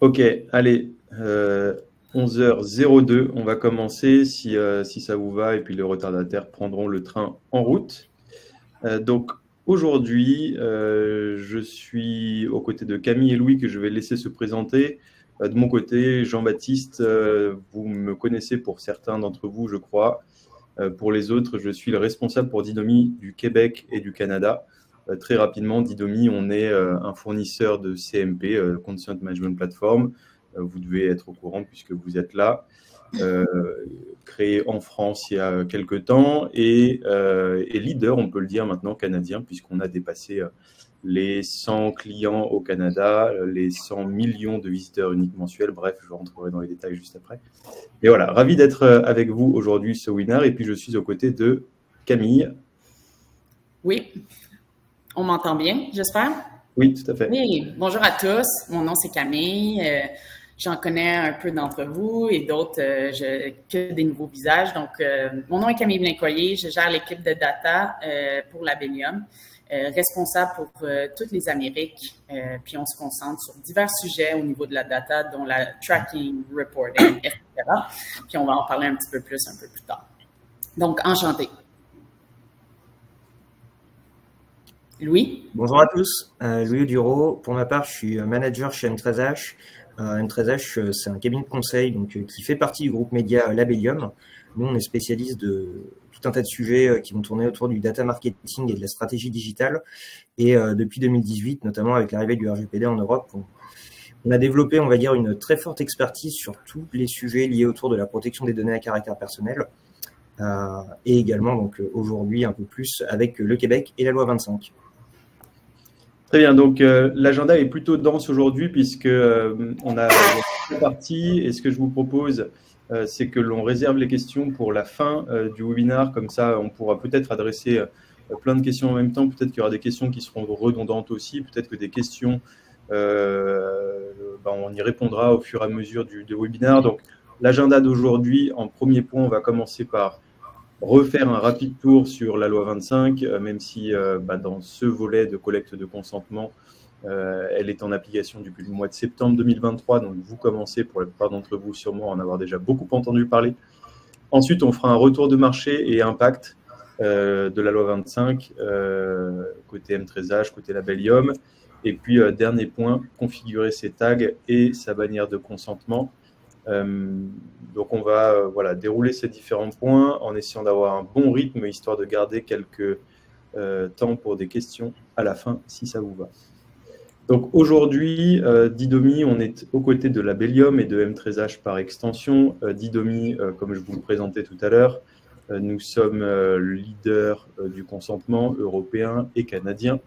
Ok, allez, 11h02, on va commencer si ça vous va, et puis les retardataires prendront le train en route. Donc aujourd'hui, je suis aux côtés de Camille et Louis que je vais laisser se présenter. De mon côté, Jean-Baptiste, vous me connaissez pour certains d'entre vous, je crois. Pour les autres, je suis le responsable pour Didomi du Québec et du Canada. Très rapidement, Didomi, on est un fournisseur de CMP, Content Management Platform. Vous devez être au courant puisque vous êtes là. Créé en France il y a quelques temps et leader, on peut le dire maintenant, canadien, puisqu'on a dépassé les 100 clients au Canada, les 100 millions de visiteurs uniques mensuels. Bref, je rentrerai dans les détails juste après. Et voilà, ravi d'être avec vous aujourd'hui ce webinaire. Et puis, je suis aux côtés de Camille. Oui, on m'entend bien, j'espère? Oui, tout à fait. Oui, bonjour à tous. Mon nom, c'est Camille. J'en connais un peu d'entre vous et d'autres que des nouveaux visages. Donc, mon nom est Camille Blincoyer. Je gère l'équipe de data pour Labellium, responsable pour toutes les Amériques. Puis, on se concentre sur divers sujets au niveau de la data, dont la tracking, reporting, etc. Puis, on va en parler un petit peu plus un peu plus tard. Donc, enchanté. Louis? Bonjour à tous, Louis Duro. Pour ma part, je suis manager chez M13H. M13H, c'est un cabinet de conseil qui fait partie du groupe média Labellium. Nous, on est spécialiste de tout un tas de sujets qui vont tourner autour du data marketing et de la stratégie digitale. Et depuis 2018, notamment avec l'arrivée du RGPD en Europe, on a développé, on va dire, une très forte expertise sur tous les sujets liés autour de la protection des données à caractère personnel. Et également, donc aujourd'hui, un peu plus avec le Québec et la loi 25. Très bien, donc l'agenda est plutôt dense aujourd'hui puisque on a deux parties et ce que je vous propose, c'est que l'on réserve les questions pour la fin du webinaire, comme ça on pourra peut-être adresser plein de questions en même temps, peut-être qu'il y aura des questions qui seront redondantes aussi, peut-être que des questions, on y répondra au fur et à mesure du webinaire. Donc l'agenda d'aujourd'hui, en premier point, on va commencer par refaire un rapide tour sur la loi 25, même si dans ce volet de collecte de consentement, elle est en application depuis le mois de septembre 2023. Donc, vous commencez, pour la plupart d'entre vous, sûrement en avoir déjà beaucoup entendu parler. Ensuite, on fera un retour de marché et impact de la loi 25, côté M13H, côté Labellium. Et puis, dernier point, configurer ses tags et sa bannière de consentement. Donc, on va dérouler ces différents points en essayant d'avoir un bon rythme, histoire de garder quelques temps pour des questions à la fin, si ça vous va. Donc, aujourd'hui, Didomi, on est aux côtés de Labellium et de M13H par extension. Didomi, comme je vous le présentais tout à l'heure, nous sommes leader du consentement européen et canadien.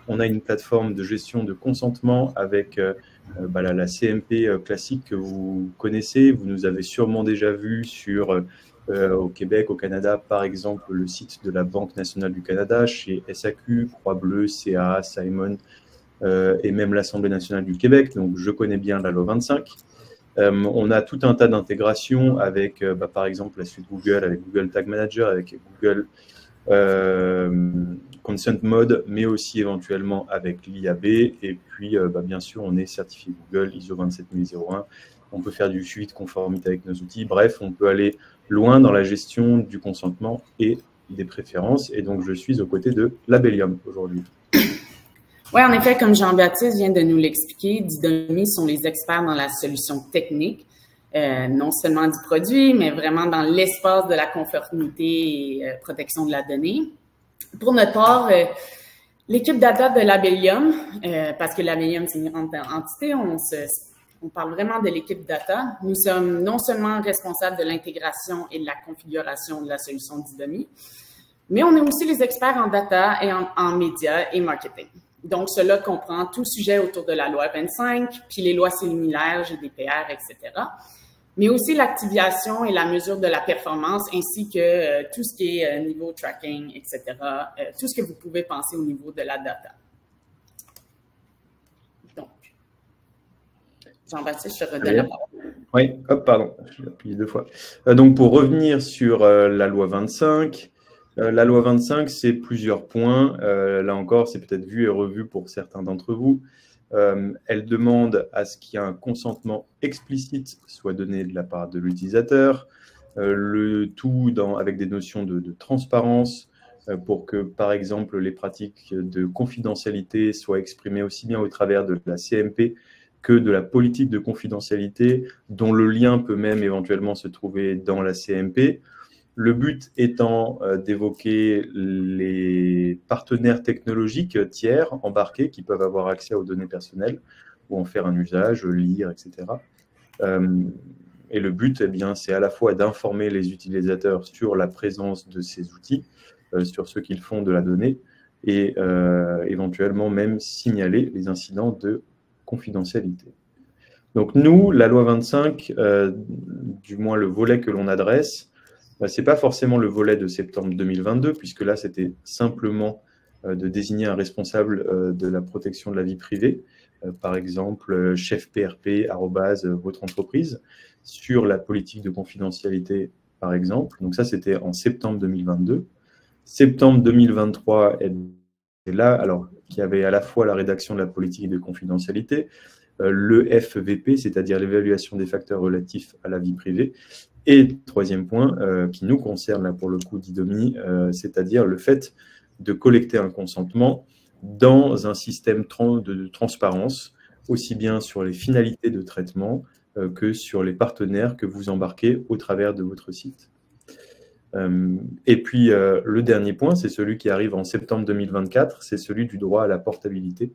On a une plateforme de gestion de consentement avec la CMP classique que vous connaissez. Vous nous avez sûrement déjà vu sur, au Québec, au Canada, par exemple, le site de la Banque nationale du Canada, chez SAQ, Croix-Bleue, CA, Simon, et même l'Assemblée nationale du Québec. Donc, je connais bien la loi 25. On a tout un tas d'intégrations avec, par exemple, la suite Google, avec Google Tag Manager, avec Google Consent Mode, mais aussi éventuellement avec l'IAB. Et puis, bien sûr, on est certifié Google, ISO 27001. On peut faire du suivi de conformité avec nos outils. Bref, on peut aller loin dans la gestion du consentement et des préférences. Et donc, je suis aux côtés de Labellium aujourd'hui. Oui, en effet, comme Jean-Baptiste vient de nous l'expliquer, Didomi sont les experts dans la solution technique, non seulement du produit, mais vraiment dans l'espace de la conformité et protection de la donnée. Pour notre part, l'équipe data de Labellium, parce que Labellium, c'est une grande entité, on parle vraiment de l'équipe data. Nous sommes non seulement responsables de l'intégration et de la configuration de la solution Didomi, mais on est aussi les experts en data et en médias et marketing. Donc, cela comprend tout sujet autour de la loi 25, puis les lois similaires, GDPR, etc. Mais aussi l'activation et la mesure de la performance, ainsi que tout ce qui est niveau tracking, etc. Tout ce que vous pouvez penser au niveau de la data. Donc, Jean-Baptiste, je te redonne la parole. Oui, hop, pardon, j'ai appuyé 2 fois. Donc, pour revenir sur la loi 25, la loi 25, c'est plusieurs points. Là encore, c'est peut-être vu et revu pour certains d'entre vous. Elle demande à ce qu'il y ait un consentement explicite soit donné de la part de l'utilisateur, le tout avec des notions de transparence, pour que, par exemple, les pratiques de confidentialité soient exprimées aussi bien au travers de la CMP que de la politique de confidentialité, dont le lien peut même éventuellement se trouver dans la CMP. Le but étant d'évoquer les partenaires technologiques tiers embarqués qui peuvent avoir accès aux données personnelles ou en faire un usage, lire, etc. Et le but, eh bien, c'est à la fois d'informer les utilisateurs sur la présence de ces outils, sur ce qu'ils font de la donnée, et éventuellement même signaler les incidents de confidentialité. Donc nous, la loi 25, du moins le volet que l'on adresse, ce n'est pas forcément le volet de septembre 2022, puisque là, c'était simplement de désigner un responsable de la protection de la vie privée, par exemple, chef PRP, votre entreprise, sur la politique de confidentialité, par exemple. Donc ça, c'était en septembre 2022. Septembre 2023, est là, alors, qui avait à la fois la rédaction de la politique de confidentialité, le FVP, c'est-à-dire l'évaluation des facteurs relatifs à la vie privée, et troisième point, qui nous concerne là pour le coup d'IDOMI, c'est-à-dire le fait de collecter un consentement dans un système de transparence, aussi bien sur les finalités de traitement que sur les partenaires que vous embarquez au travers de votre site. Et puis, le dernier point, c'est celui qui arrive en septembre 2024, c'est celui du droit à la portabilité.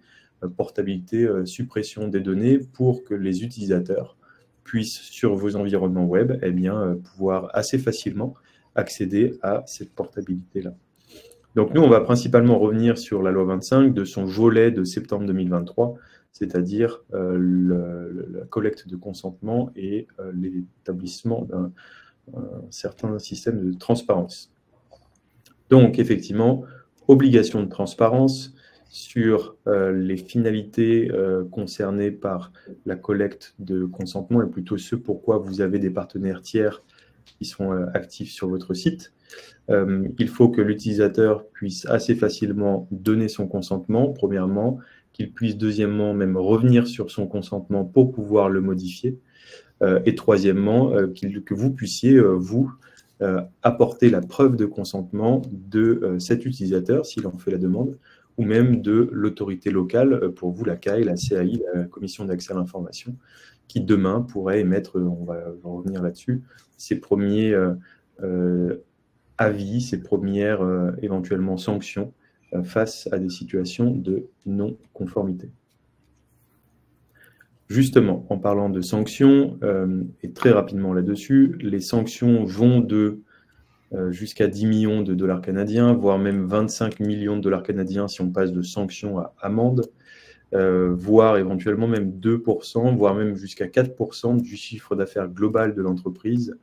Suppression des données pour que les utilisateurs puissent, sur vos environnements web, eh bien, pouvoir assez facilement accéder à cette portabilité-là. Donc, nous, on va principalement revenir sur la loi 25 de son volet de septembre 2023, c'est-à-dire la collecte de consentement et l'établissement d'un certain système de transparence. Donc, effectivement, obligation de transparence sur les finalités concernées par la collecte de consentement, et plutôt ce pourquoi vous avez des partenaires tiers qui sont actifs sur votre site. Il faut que l'utilisateur puisse assez facilement donner son consentement, premièrement, qu'il puisse deuxièmement même revenir sur son consentement pour pouvoir le modifier, et troisièmement, que vous puissiez, vous, apporter la preuve de consentement de cet utilisateur, s'il en fait la demande, ou même de l'autorité locale, pour vous, la CAI, la CAI, la Commission d'accès à l'information, qui demain pourrait émettre, on va revenir là-dessus, ses premiers avis, ses premières éventuellement sanctions face à des situations de non-conformité. Justement, en parlant de sanctions, et très rapidement là-dessus, les sanctions vont de jusqu'à 10 millions de dollars canadiens, voire même 25 millions de dollars canadiens si on passe de sanctions à amende, voire éventuellement même 2%, voire même jusqu'à 4% du chiffre d'affaires global de l'entreprise,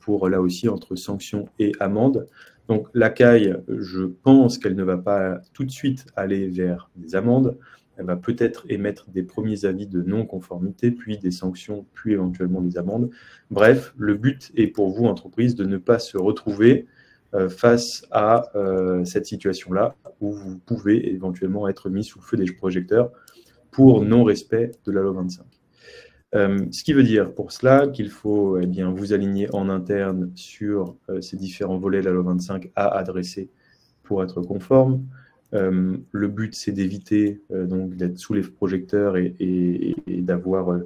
pour là aussi entre sanctions et amende. Donc la CAI, je pense qu'elle ne va pas tout de suite aller vers des amendes, elle va peut-être émettre des premiers avis de non-conformité, puis des sanctions, puis éventuellement des amendes. Bref, le but est pour vous, entreprise, de ne pas se retrouver face à cette situation-là, où vous pouvez éventuellement être mis sous le feu des projecteurs pour non-respect de la loi 25. Ce qui veut dire pour cela qu'il faut bien, vous aligner en interne sur ces différents volets de la loi 25 à adresser pour être conforme. Le but, c'est d'éviter donc d'être sous les projecteurs et d'avoir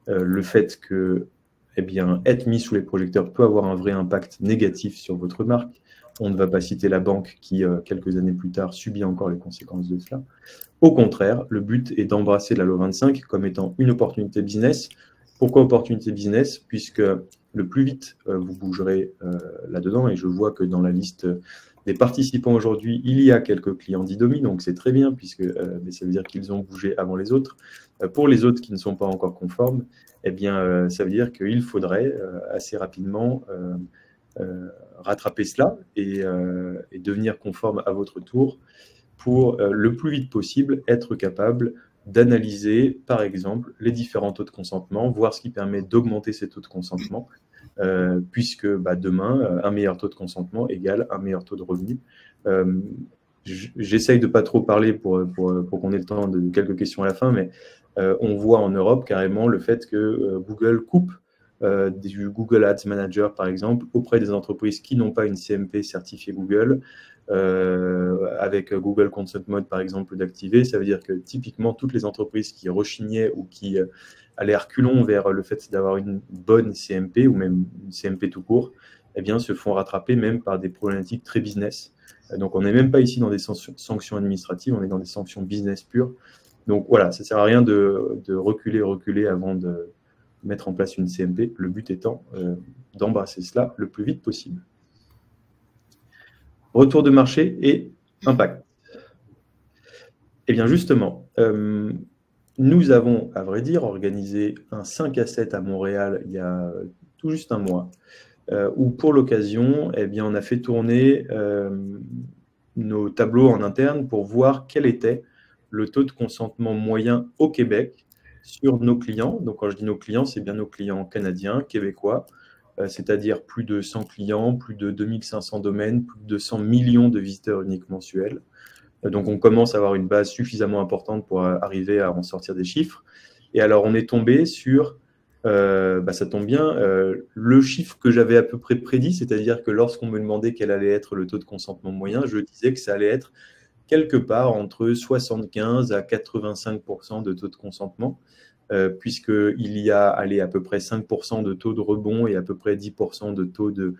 le fait que être mis sous les projecteurs peut avoir un vrai impact négatif sur votre marque. On ne va pas citer la banque qui, quelques années plus tard, subit encore les conséquences de cela. Au contraire, le but est d'embrasser la loi 25 comme étant une opportunité business. Pourquoi opportunité business? Puisque le plus vite vous bougerez là-dedans, et je vois que dans la liste des participants aujourd'hui, il y a quelques clients d'IDOMI, donc c'est très bien, puisque ça veut dire qu'ils ont bougé avant les autres. Pour les autres qui ne sont pas encore conformes, eh bien, ça veut dire qu'il faudrait assez rapidement rattraper cela et devenir conforme à votre tour pour le plus vite possible être capable d'analyser, par exemple, les différents taux de consentement, voir ce qui permet d'augmenter ces taux de consentement, puisque demain, un meilleur taux de consentement égale un meilleur taux de revenu. j'essaye de pas trop parler pour qu'on ait le temps de quelques questions à la fin, mais on voit en Europe carrément le fait que Google coupe du Google Ads Manager, par exemple, auprès des entreprises qui n'ont pas une CMP certifiée Google, avec Google Consent Mode, par exemple, d'activer. Ça veut dire que typiquement, toutes les entreprises qui rechignaient ou qui allaient à reculons vers le fait d'avoir une bonne CMP ou même une CMP tout court, eh bien, se font rattraper même par des problématiques très business. Donc, on n'est même pas ici dans des sanctions administratives, on est dans des sanctions business pures. Donc, voilà, ça ne sert à rien de reculer avant de mettre en place une CMP, le but étant d'embrasser cela le plus vite possible. Retour de marché et impact. Eh bien, justement, nous avons, à vrai dire, organisé un 5 à 7 à Montréal il y a tout juste un mois, où pour l'occasion, eh bien, on a fait tourner nos tableaux en interne pour voir quel était le taux de consentement moyen au Québec sur nos clients. Donc, quand je dis nos clients, c'est bien nos clients canadiens, québécois, c'est-à-dire plus de 100 clients, plus de 2500 domaines, plus de 100 millions de visiteurs uniques mensuels. Donc, on commence à avoir une base suffisamment importante pour arriver à en sortir des chiffres. Et alors, on est tombé sur, ça tombe bien, le chiffre que j'avais à peu près prédit, c'est-à-dire que lorsqu'on me demandait quel allait être le taux de consentement moyen, je disais que ça allait être quelque part entre 75 à 85% de taux de consentement, puisqu'il y a à peu près 5% de taux de rebond et à peu près 10% de taux de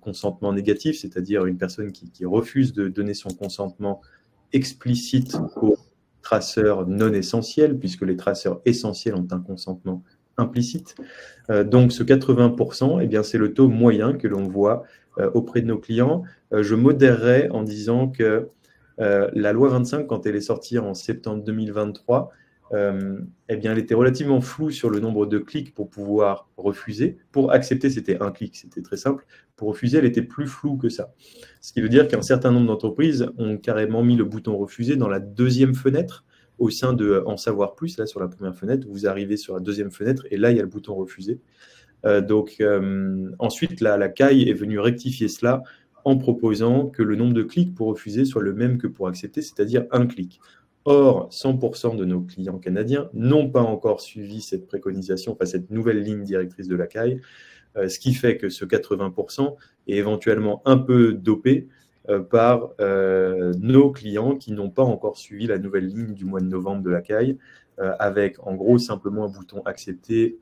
consentement négatif, c'est-à-dire une personne qui refuse de donner son consentement explicite aux traceurs non essentiels, puisque les traceurs essentiels ont un consentement implicite. Donc ce 80%, eh bien, c'est le taux moyen que l'on voit auprès de nos clients. Je modérerais en disant que la loi 25, quand elle est sortie en septembre 2023, eh bien, elle était relativement floue sur le nombre de clics pour pouvoir refuser. Pour accepter, c'était un clic, c'était très simple. Pour refuser, elle était plus floue que ça. Ce qui veut dire qu'un certain nombre d'entreprises ont carrément mis le bouton refuser dans la deuxième fenêtre au sein de En savoir plus. Là, sur la première fenêtre, vous arrivez sur la deuxième fenêtre et là, il y a le bouton refuser. Ensuite, la CAI est venue rectifier cela en proposant que le nombre de clics pour refuser soit le même que pour accepter, c'est-à-dire un clic. Or, 100% de nos clients canadiens n'ont pas encore suivi cette préconisation, enfin cette nouvelle ligne directrice de la CAI, ce qui fait que ce 80% est éventuellement un peu dopé par nos clients qui n'ont pas encore suivi la nouvelle ligne du mois de novembre de la CAI, avec en gros simplement un bouton accepter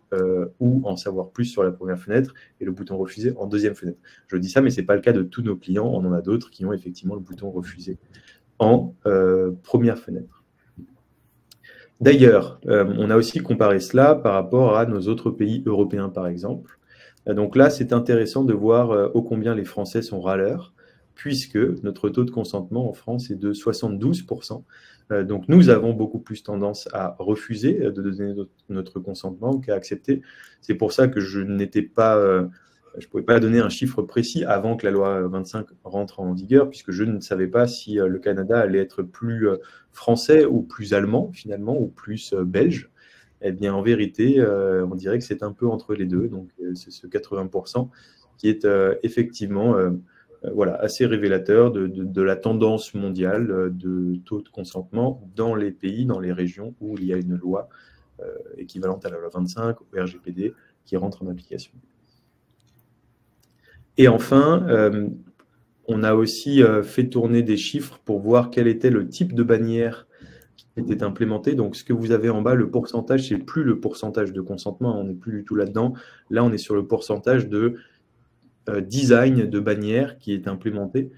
ou en savoir plus sur la première fenêtre et le bouton refuser en deuxième fenêtre. Je dis ça, mais ce n'est pas le cas de tous nos clients. On en a d'autres qui ont effectivement le bouton refuser en première fenêtre. D'ailleurs, on a aussi comparé cela par rapport à nos autres pays européens, par exemple. Donc là, c'est intéressant de voir ô combien les Français sont râleurs, puisque notre taux de consentement en France est de 72%. Donc nous avons beaucoup plus tendance à refuser de donner notre consentement qu'à accepter. C'est pour ça que je n'étais pas... je ne pouvais pas donner un chiffre précis avant que la loi 25 rentre en vigueur, puisque je ne savais pas si le Canada allait être plus français ou plus allemand, finalement, ou plus belge. Eh bien, en vérité, on dirait que c'est un peu entre les deux. Donc, c'est ce 80% qui est effectivement voilà, assez révélateur de la tendance mondiale de taux de consentement dans les pays, dans les régions où il y a une loi équivalente à la loi 25, au RGPD, qui rentre en application. Et enfin, on a aussi fait tourner des chiffres pour voir quel était le type de bannière qui était implémenté. Donc, ce que vous avez en bas, le pourcentage, c'est plus le pourcentage de consentement, on n'est plus du tout là-dedans. Là, on est sur le pourcentage de design de bannière qui est implémenté.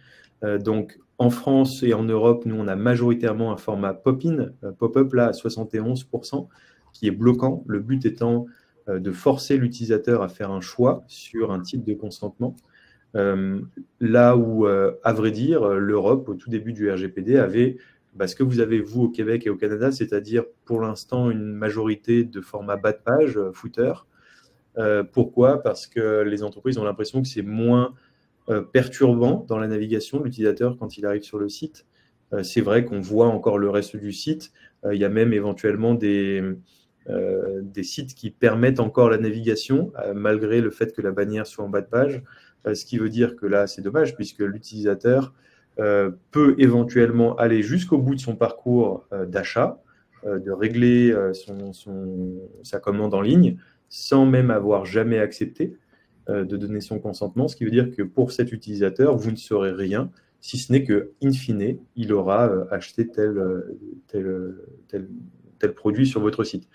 Donc, en France et en Europe, nous, on a majoritairement un format pop-in, pop-up là à 71%, qui est bloquant. Le but étant de forcer l'utilisateur à faire un choix sur un type de consentement. Là où, à vrai dire, l'Europe, au tout début du RGPD, avait ce que vous avez, vous, au Québec et au Canada, c'est-à-dire, pour l'instant, une majorité de format bas de page, footer. Pourquoi? Parce que les entreprises ont l'impression que c'est moins perturbant dans la navigation de l'utilisateur quand il arrive sur le site. C'est vrai qu'on voit encore le reste du site. Il y a même éventuellement des sites qui permettent encore la navigation, malgré le fait que la bannière soit en bas de page. Ce qui veut dire que là, c'est dommage, puisque l'utilisateur peut éventuellement aller jusqu'au bout de son parcours d'achat, de régler sa commande en ligne sans même avoir jamais accepté de donner son consentement, ce qui veut dire que pour cet utilisateur, vous ne saurez rien, si ce n'est que, in fine, il aura acheté tel produit sur votre site.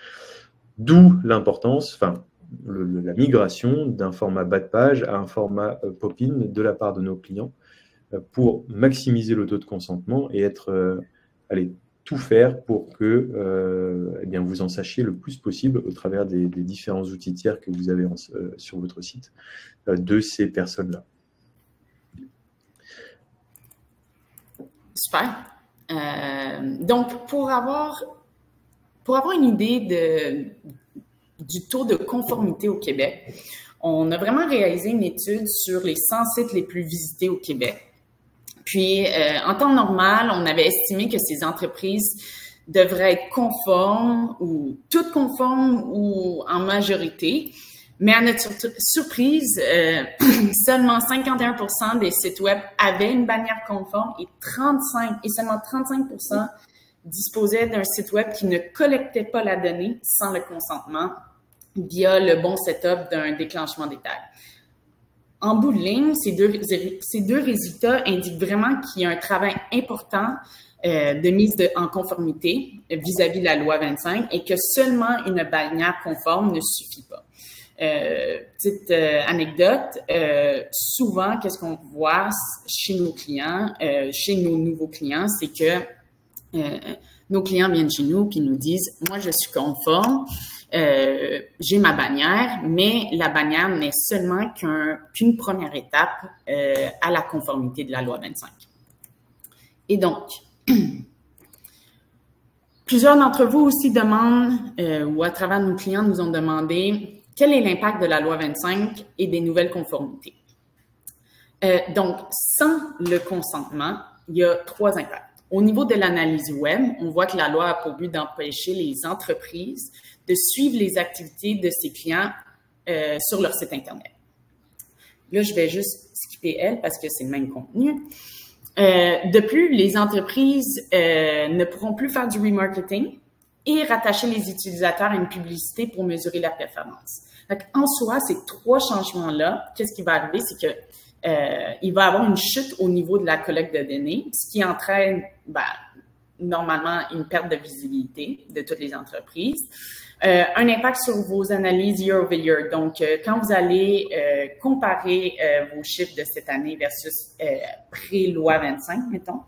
D'où l'importance, la migration d'un format bas de page à un format pop-in de la part de nos clients pour maximiser le taux de consentement et tout faire pour que vous en sachiez le plus possible au travers des différents outils tiers que vous avez sur votre site de ces personnes-là. Super. Donc, pour avoir une idée du taux de conformité au Québec, on a vraiment réalisé une étude sur les 100 sites les plus visités au Québec. Puis, en temps normal, on avait estimé que ces entreprises devraient être conformes ou toutes conformes ou en majorité. Mais à notre surprise, seulement 51% des sites web avaient une bannière conforme et seulement 35% disposaient d'un site web qui ne collectait pas la donnée sans le consentement via le bon setup d'un déclenchement des tags. En bout de ligne, ces deux résultats indiquent vraiment qu'il y a un travail important de mise en conformité vis-à-vis de la loi 25 et que seulement une bannière conforme ne suffit pas. Petite anecdote, souvent, qu'est-ce qu'on voit chez nos clients, chez nos nouveaux clients, c'est que nos clients viennent chez nous et nous disent « Moi, je suis conforme, j'ai ma bannière, mais la bannière n'est seulement qu'une première étape à la conformité de la loi 25. » Et donc, plusieurs d'entre vous aussi demandent, ou à travers nos clients nous ont demandé, quel est l'impact de la loi 25 et des nouvelles conformités? Donc, sans le consentement, il y a 3 impacts. Au niveau de l'analyse web, on voit que la loi a pour but d'empêcher les entreprises de suivre les activités de ses clients sur leur site Internet. Là, je vais juste skipper elle parce que c'est le même contenu. De plus, les entreprises ne pourront plus faire du remarketing et rattacher les utilisateurs à une publicité pour mesurer la performance. Donc, en soi, ces 3 changements-là, qu'est-ce qui va arriver? C'est que il va y avoir une chute au niveau de la collecte de données, ce qui entraîne normalement une perte de visibilité de toutes les entreprises. Un impact sur vos analyses year over year. Donc, quand vous allez comparer vos chiffres de cette année versus pré-loi 25, mettons,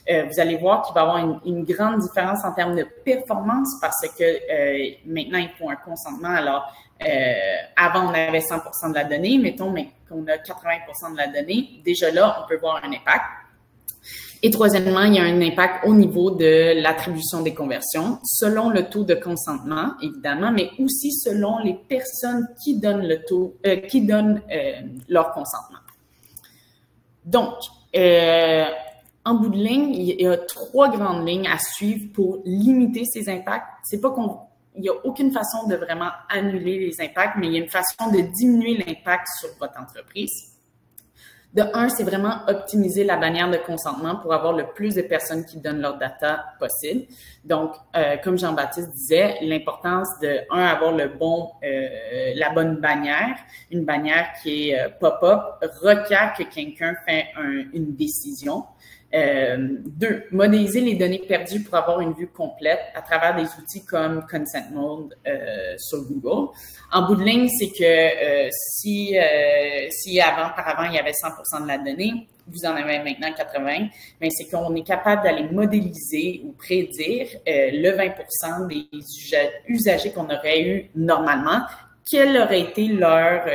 vous allez voir qu'il va y avoir une grande différence en termes de performance parce que maintenant, il faut un consentement. Alors, avant, on avait 100% de la donnée, mettons, mais qu'on a 80% de la donnée. Déjà là, on peut voir un impact. Et troisièmement, il y a un impact au niveau de l'attribution des conversions, selon le taux de consentement, évidemment, mais aussi selon les personnes qui donnent leur consentement. Donc, en bout de ligne, il y a 3 grandes lignes à suivre pour limiter ces impacts. C'est pas il n'y a aucune façon de vraiment annuler les impacts, mais il y a une façon de diminuer l'impact sur votre entreprise. De un, c'est vraiment optimiser la bannière de consentement pour avoir le plus de personnes qui donnent leur data possible. Donc, comme Jean-Baptiste disait, l'importance de, avoir la bonne bannière, une bannière qui est pop-up, requiert que quelqu'un fait une décision. 2, modéliser les données perdues pour avoir une vue complète à travers des outils comme Consent Mode sur Google. En bout de ligne, c'est que si par avant, il y avait 100% de la donnée, vous en avez maintenant 80%, mais c'est qu'on est capable d'aller modéliser ou prédire le 20% des usagers qu'on aurait eu normalement, quelle aurait été leur...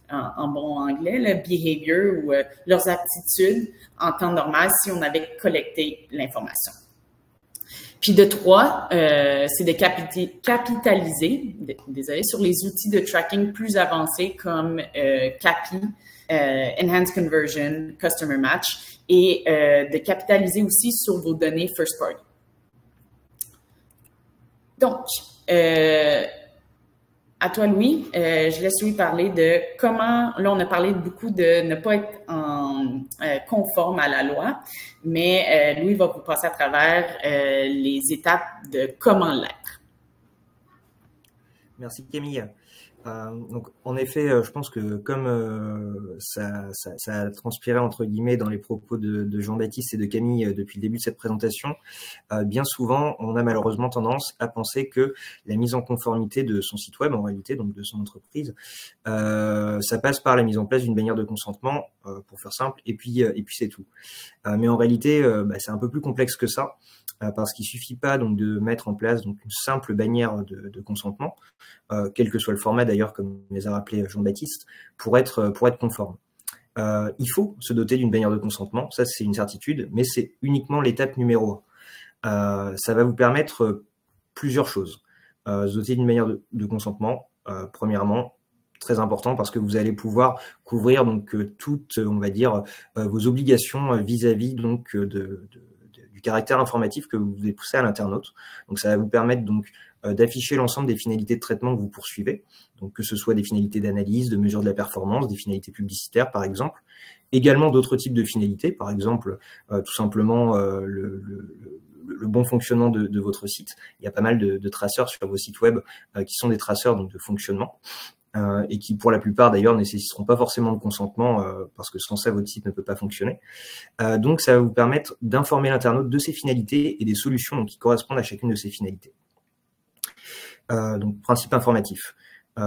en bon anglais, le behavior ou leurs aptitudes en temps normal si on avait collecté l'information. Puis de 3, c'est de capitaliser, sur les outils de tracking plus avancés comme CAPI, Enhanced Conversion, Customer Match, et de capitaliser aussi sur vos données first party. Donc, À toi, Louis. Je laisse Louis parler de comment, là, on a parlé beaucoup de ne pas être conforme à la loi, mais Louis va vous passer à travers les étapes de comment l'être. Merci Camille. Donc, en effet, je pense que comme ça a transpiré entre guillemets dans les propos de Jean-Baptiste et de Camille depuis le début de cette présentation, bien souvent, on a malheureusement tendance à penser que la mise en conformité de son site web, en réalité, donc de son entreprise, ça passe par la mise en place d'une bannière de consentement, pour faire simple, et puis c'est tout. Mais en réalité, c'est un peu plus complexe que ça. Parce qu'il suffit pas donc de mettre en place donc une simple bannière de consentement, quel que soit le format d'ailleurs, comme les a rappelé Jean-Baptiste, pour être conforme. Il faut se doter d'une bannière de consentement, ça c'est une certitude, mais c'est uniquement l'étape numéro 1. Ça va vous permettre plusieurs choses. Se doter d'une bannière de consentement, premièrement, très important parce que vous allez pouvoir couvrir donc toutes, on va dire, vos obligations vis-à-vis donc du caractère informatif que vous voulez pousser à l'internaute. Donc ça va vous permettre donc d'afficher l'ensemble des finalités de traitement que vous poursuivez, donc que ce soit des finalités d'analyse, de mesure de la performance, des finalités publicitaires par exemple, également d'autres types de finalités, par exemple tout simplement le bon fonctionnement de votre site. Il y a pas mal de traceurs sur vos sites web qui sont des traceurs donc de fonctionnement. Et qui pour la plupart d'ailleurs ne nécessiteront pas forcément de consentement parce que sans ça votre site ne peut pas fonctionner. Donc ça va vous permettre d'informer l'internaute de ses finalités et des solutions donc, qui correspondent à chacune de ces finalités. Donc principe informatif.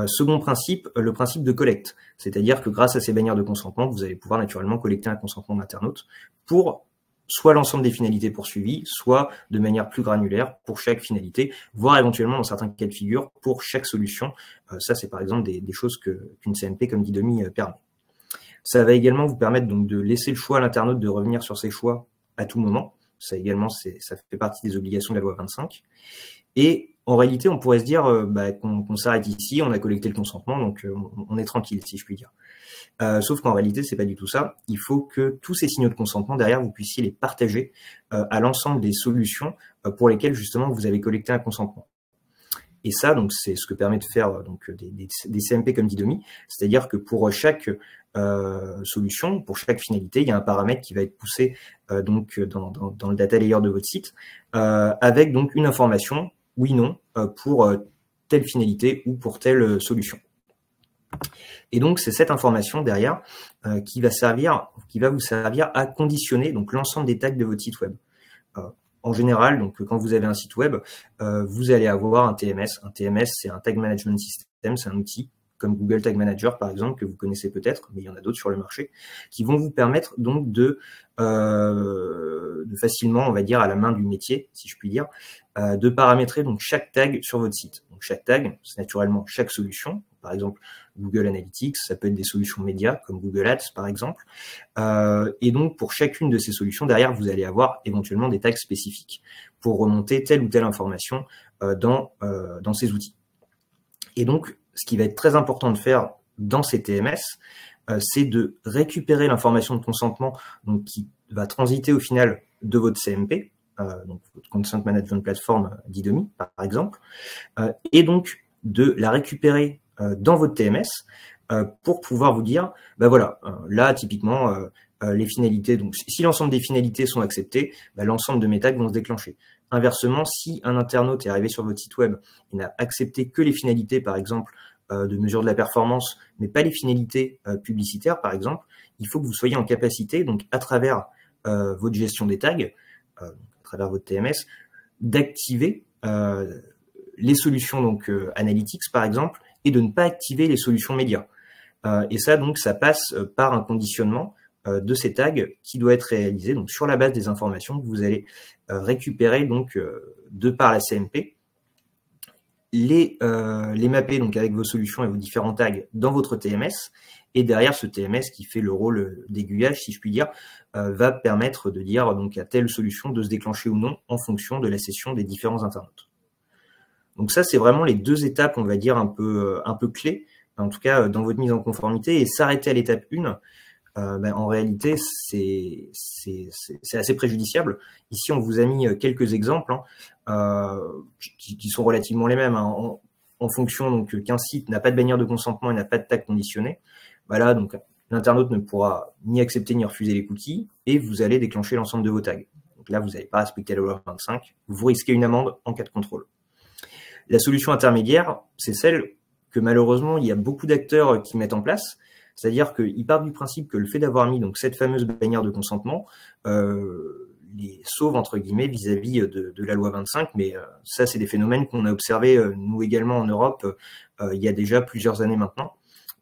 Second principe, le principe de collecte, c'est-à-dire que grâce à ces bannières de consentement, vous allez pouvoir naturellement collecter un consentement d'internaute pour soit l'ensemble des finalités poursuivies, soit de manière plus granulaire pour chaque finalité, voire éventuellement dans certains cas de figure pour chaque solution. Ça, c'est par exemple des choses qu'une CMP comme Didomi permet. Ça va également vous permettre donc de laisser le choix à l'internaute de revenir sur ses choix à tout moment. Ça également, ça fait partie des obligations de la loi 25. Et en réalité, on pourrait se dire qu'on s'arrête ici, on a collecté le consentement, donc on est tranquille, si je puis dire. Sauf qu'en réalité, c'est pas du tout ça. Il faut que tous ces signaux de consentement, derrière, vous puissiez les partager à l'ensemble des solutions pour lesquelles, justement, vous avez collecté un consentement. Et ça, donc, c'est ce que permet de faire donc des CMP comme Didomi, c'est-à-dire que pour chaque solution, pour chaque finalité, il y a un paramètre qui va être poussé donc dans le data layer de votre site, avec donc une information, oui, non, pour telle finalité ou pour telle solution. Et donc, c'est cette information derrière qui va vous servir à conditionner donc l'ensemble des tags de votre site web. En général, donc quand vous avez un site web, vous allez avoir un TMS. Un TMS, c'est un Tag Management System, c'est un outil comme Google Tag Manager par exemple, que vous connaissez peut-être, mais il y en a d'autres sur le marché, qui vont vous permettre donc de facilement, on va dire, à la main du métier, si je puis dire, de paramétrer donc chaque tag sur votre site. Donc chaque tag, c'est naturellement chaque solution. Par exemple, Google Analytics, ça peut être des solutions médias comme Google Ads par exemple. Et donc pour chacune de ces solutions, derrière, vous allez avoir éventuellement des tags spécifiques pour remonter telle ou telle information dans ces outils. Et donc, ce qui va être très important de faire dans ces TMS, c'est de récupérer l'information de consentement donc, qui va transiter au final de votre CMP, donc votre Consent Management Platform Didomi par exemple, et donc de la récupérer dans votre TMS pour pouvoir vous dire, voilà, là typiquement les finalités, donc si l'ensemble des finalités sont acceptées, l'ensemble de mes tags vont se déclencher. Inversement, si un internaute est arrivé sur votre site web et n'a accepté que les finalités, par exemple, de mesure de la performance, mais pas les finalités publicitaires, par exemple, il faut que vous soyez en capacité, donc à travers votre gestion des tags, à travers votre TMS, d'activer les solutions donc analytics, par exemple, et de ne pas activer les solutions médias. Et ça, donc, ça passe par un conditionnement de ces tags qui doit être réalisé donc sur la base des informations que vous allez récupérer donc de par la CMP, les mapper donc avec vos solutions et vos différents tags dans votre TMS, et derrière ce TMS qui fait le rôle d'aiguillage, si je puis dire, va permettre de dire donc à telle solution de se déclencher ou non en fonction de la session des différents internautes. Donc ça, c'est vraiment les deux étapes, on va dire, un peu clés, en tout cas dans votre mise en conformité, et s'arrêter à l'étape 1, en réalité, c'est assez préjudiciable. Ici, on vous a mis quelques exemples qui sont relativement les mêmes. en fonction donc qu'un site n'a pas de bannière de consentement et n'a pas de tag conditionné, voilà, donc l'internaute ne pourra ni accepter ni refuser les cookies et vous allez déclencher l'ensemble de vos tags. Donc là, vous n'avez pas respecté la loi 25, vous risquez une amende en cas de contrôle. La solution intermédiaire, c'est celle que malheureusement, il y a beaucoup d'acteurs qui mettent en place, c'est-à-dire qu'ils partent du principe que le fait d'avoir mis donc cette fameuse bannière de consentement les sauve entre guillemets vis-à-vis de la loi 25, mais ça, c'est des phénomènes qu'on a observés nous également en Europe il y a déjà plusieurs années maintenant.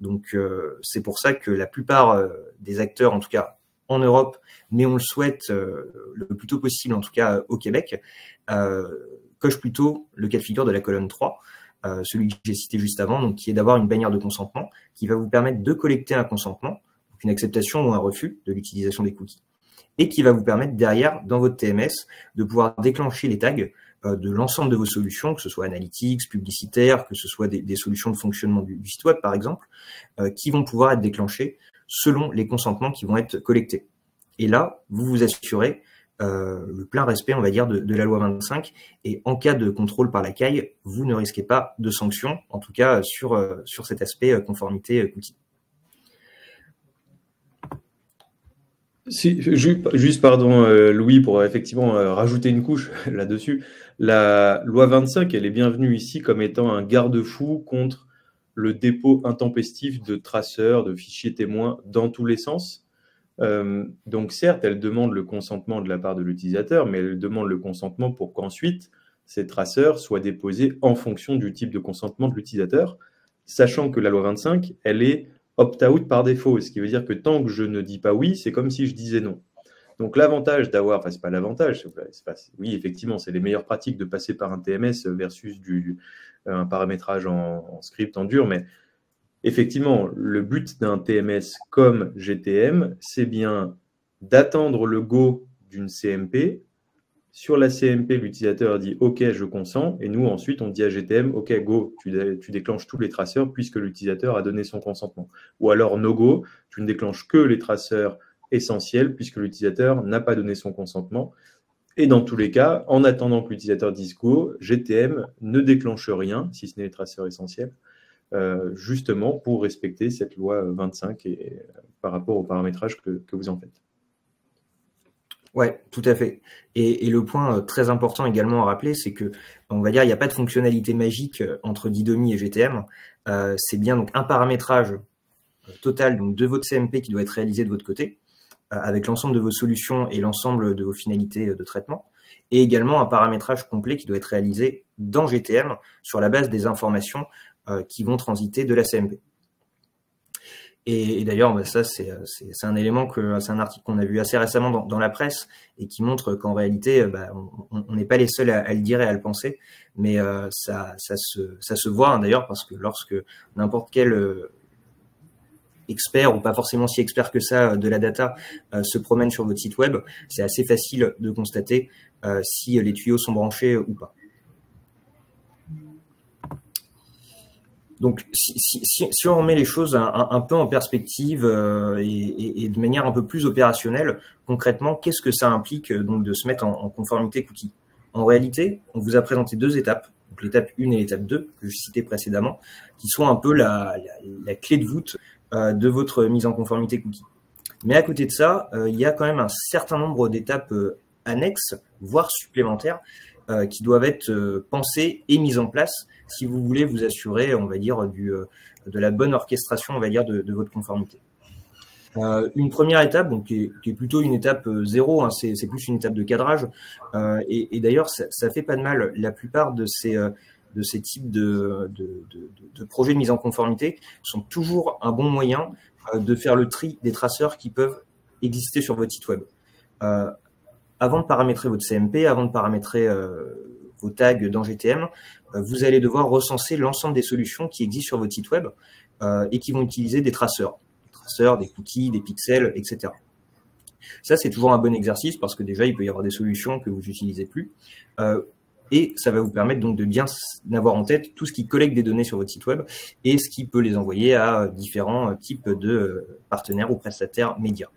Donc c'est pour ça que la plupart des acteurs, en tout cas en Europe, mais on le souhaite le plus tôt possible, en tout cas au Québec, coche plutôt le cas de figure de la colonne 3, celui que j'ai cité juste avant, donc qui est d'avoir une bannière de consentement qui va vous permettre de collecter un consentement, donc une acceptation ou un refus de l'utilisation des cookies, et qui va vous permettre derrière, dans votre TMS, de pouvoir déclencher les tags de l'ensemble de vos solutions, que ce soit analytics, publicitaires, que ce soit des solutions de fonctionnement du site web, par exemple, qui vont pouvoir être déclenchées selon les consentements qui vont être collectés. Et là, vous vous assurez le plein respect, on va dire, de la loi 25, et en cas de contrôle par la CAI, vous ne risquez pas de sanctions, en tout cas sur cet aspect conformité cookie. Si, juste, pardon, Louis, pour effectivement rajouter une couche là-dessus. La loi 25, elle est bienvenue ici comme étant un garde-fou contre le dépôt intempestif de traceurs, de fichiers témoins dans tous les sens. Donc certes, elle demande le consentement de la part de l'utilisateur, mais elle demande le consentement pour qu'ensuite, ces traceurs soient déposés en fonction du type de consentement de l'utilisateur, sachant que la loi 25, elle est opt-out par défaut, ce qui veut dire que tant que je ne dis pas oui, c'est comme si je disais non. Donc l'avantage d'avoir, enfin c'est pas l'avantage, oui effectivement c'est les meilleures pratiques de passer par un TMS versus un paramétrage en script en dur, mais effectivement le but d'un TMS comme GTM, c'est bien d'attendre le go d'une CMP. Sur la CMP, l'utilisateur dit « Ok, je consens » et nous, ensuite, on dit à GTM « Ok, go, tu déclenches tous les traceurs puisque l'utilisateur a donné son consentement. » Ou alors « No go, tu ne déclenches que les traceurs essentiels puisque l'utilisateur n'a pas donné son consentement. » Et dans tous les cas, en attendant que l'utilisateur dise « Go », GTM ne déclenche rien, si ce n'est les traceurs essentiels, justement pour respecter cette loi 25 et par rapport au paramétrage que vous en faites. Ouais, tout à fait. Et le point très important également à rappeler, c'est que, on va dire, il n'y a pas de fonctionnalité magique entre Didomi et GTM. C'est bien donc un paramétrage total donc, de votre CMP qui doit être réalisé de votre côté, avec l'ensemble de vos solutions et l'ensemble de vos finalités de traitement, et également un paramétrage complet qui doit être réalisé dans GTM sur la base des informations qui vont transiter de la CMP. Et d'ailleurs, bah, ça, c'est un élément c'est un article qu'on a vu assez récemment dans la presse et qui montre qu'en réalité, bah, on n'est pas les seuls à le dire et à le penser, mais ça se voit hein, d'ailleurs parce que lorsque n'importe quel expert ou pas forcément si expert que ça de la data se promène sur votre site web, c'est assez facile de constater si les tuyaux sont branchés ou pas. Donc, si on remet les choses un peu en perspective et de manière un peu plus opérationnelle, concrètement, qu'est-ce que ça implique donc de se mettre en conformité cookie? En réalité, on vous a présenté deux étapes, donc l'étape 1 et l'étape 2, que je citais précédemment, qui sont un peu la clé de voûte de votre mise en conformité cookie. Mais à côté de ça, il y a quand même un certain nombre d'étapes annexes, voire supplémentaires, qui doivent être pensées et mises en place si vous voulez vous assurer, on va dire, de la bonne orchestration, on va dire, de votre conformité. Une première étape, donc, qui est plutôt une étape 0, hein, c'est plus une étape de cadrage, et d'ailleurs, ça fait pas de mal. La plupart de ces types de projets de mise en conformité sont toujours un bon moyen de faire le tri des traceurs qui peuvent exister sur votre site web. Avant de paramétrer votre CMP, avant de paramétrer vos tags dans GTM, vous allez devoir recenser l'ensemble des solutions qui existent sur votre site web et qui vont utiliser des traceurs, des cookies, des pixels, etc. Ça, c'est toujours un bon exercice parce que déjà, il peut y avoir des solutions que vous n'utilisez plus et ça va vous permettre donc de bien avoir en tête tout ce qui collecte des données sur votre site web et ce qui peut les envoyer à différents types de partenaires ou prestataires médias.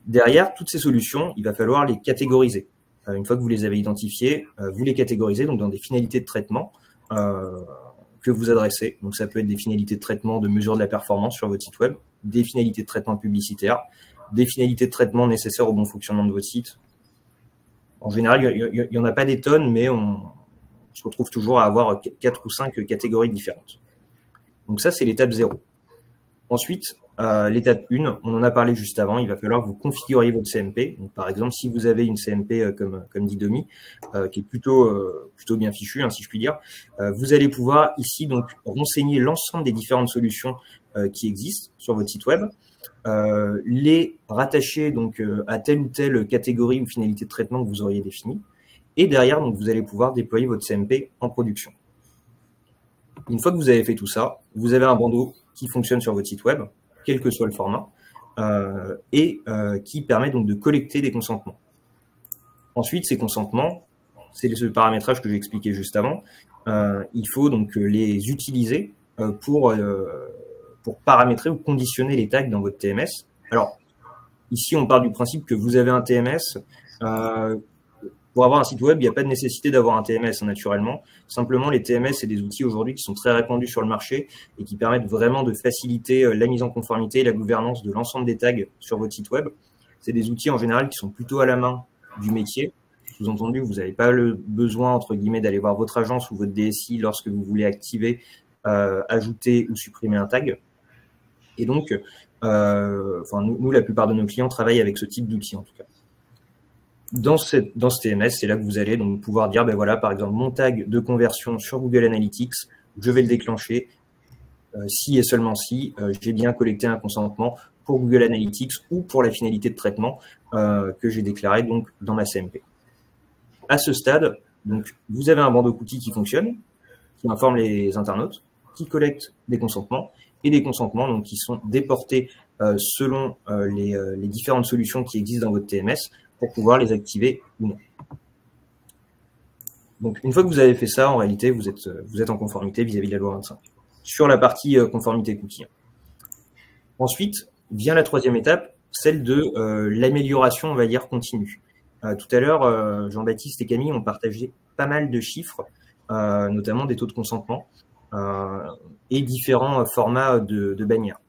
Derrière, toutes ces solutions, il va falloir les catégoriser. Une fois que vous les avez identifiées, vous les catégorisez donc dans des finalités de traitement que vous adressez. Donc, ça peut être des finalités de traitement, de mesure de la performance sur votre site web, des finalités de traitement publicitaire, des finalités de traitement nécessaires au bon fonctionnement de votre site. En général, il n'y en a pas des tonnes, mais on se retrouve toujours à avoir 4 ou 5 catégories différentes. Donc ça, c'est l'étape 0. Ensuite, l'étape 1, on en a parlé juste avant, il va falloir que vous configuriez votre CMP. Donc, par exemple, si vous avez une CMP comme dit Domi, qui est plutôt bien fichue, hein, si je puis dire, vous allez pouvoir ici donc renseigner l'ensemble des différentes solutions qui existent sur votre site web, les rattacher donc à telle ou telle catégorie ou finalité de traitement que vous auriez définie, et derrière, donc, vous allez pouvoir déployer votre CMP en production. Une fois que vous avez fait tout ça, vous avez un bandeau qui fonctionne sur votre site web, quel que soit le format, et qui permet donc de collecter des consentements. Ensuite, ces consentements, c'est ce paramétrage que j'ai expliqué juste avant, il faut donc les utiliser pour paramétrer ou conditionner les tags dans votre TMS. Alors, ici, on part du principe que vous avez un TMS. Pour avoir un site web, il n'y a pas de nécessité d'avoir un TMS, hein, naturellement. Simplement, les TMS, c'est des outils aujourd'hui qui sont très répandus sur le marché et qui permettent vraiment de faciliter la mise en conformité et la gouvernance de l'ensemble des tags sur votre site web. C'est des outils, en général, qui sont plutôt à la main du métier. Sous-entendu, vous n'avez pas le besoin, entre guillemets, d'aller voir votre agence ou votre DSI lorsque vous voulez activer, ajouter ou supprimer un tag. Et donc, nous, la plupart de nos clients travaillent avec ce type d'outils, en tout cas. Dans ce TMS, c'est là que vous allez donc pouvoir dire, ben voilà, par exemple, mon tag de conversion sur Google Analytics, je vais le déclencher si et seulement si j'ai bien collecté un consentement pour Google Analytics ou pour la finalité de traitement que j'ai déclaré donc dans ma CMP. À ce stade, donc, vous avez un bandeau cookies qui fonctionne, qui informe les internautes, qui collecte des consentements et des consentements donc, qui sont déportés selon les différentes solutions qui existent dans votre TMS pour pouvoir les activer ou non. Donc, une fois que vous avez fait ça, en réalité, vous êtes en conformité vis-à-vis de la loi 25. Sur la partie conformité cookie. Ensuite, vient la troisième étape, celle de l'amélioration, on va dire, continue. Tout à l'heure, Jean-Baptiste et Camille ont partagé pas mal de chiffres, notamment des taux de consentement et différents formats de bannières.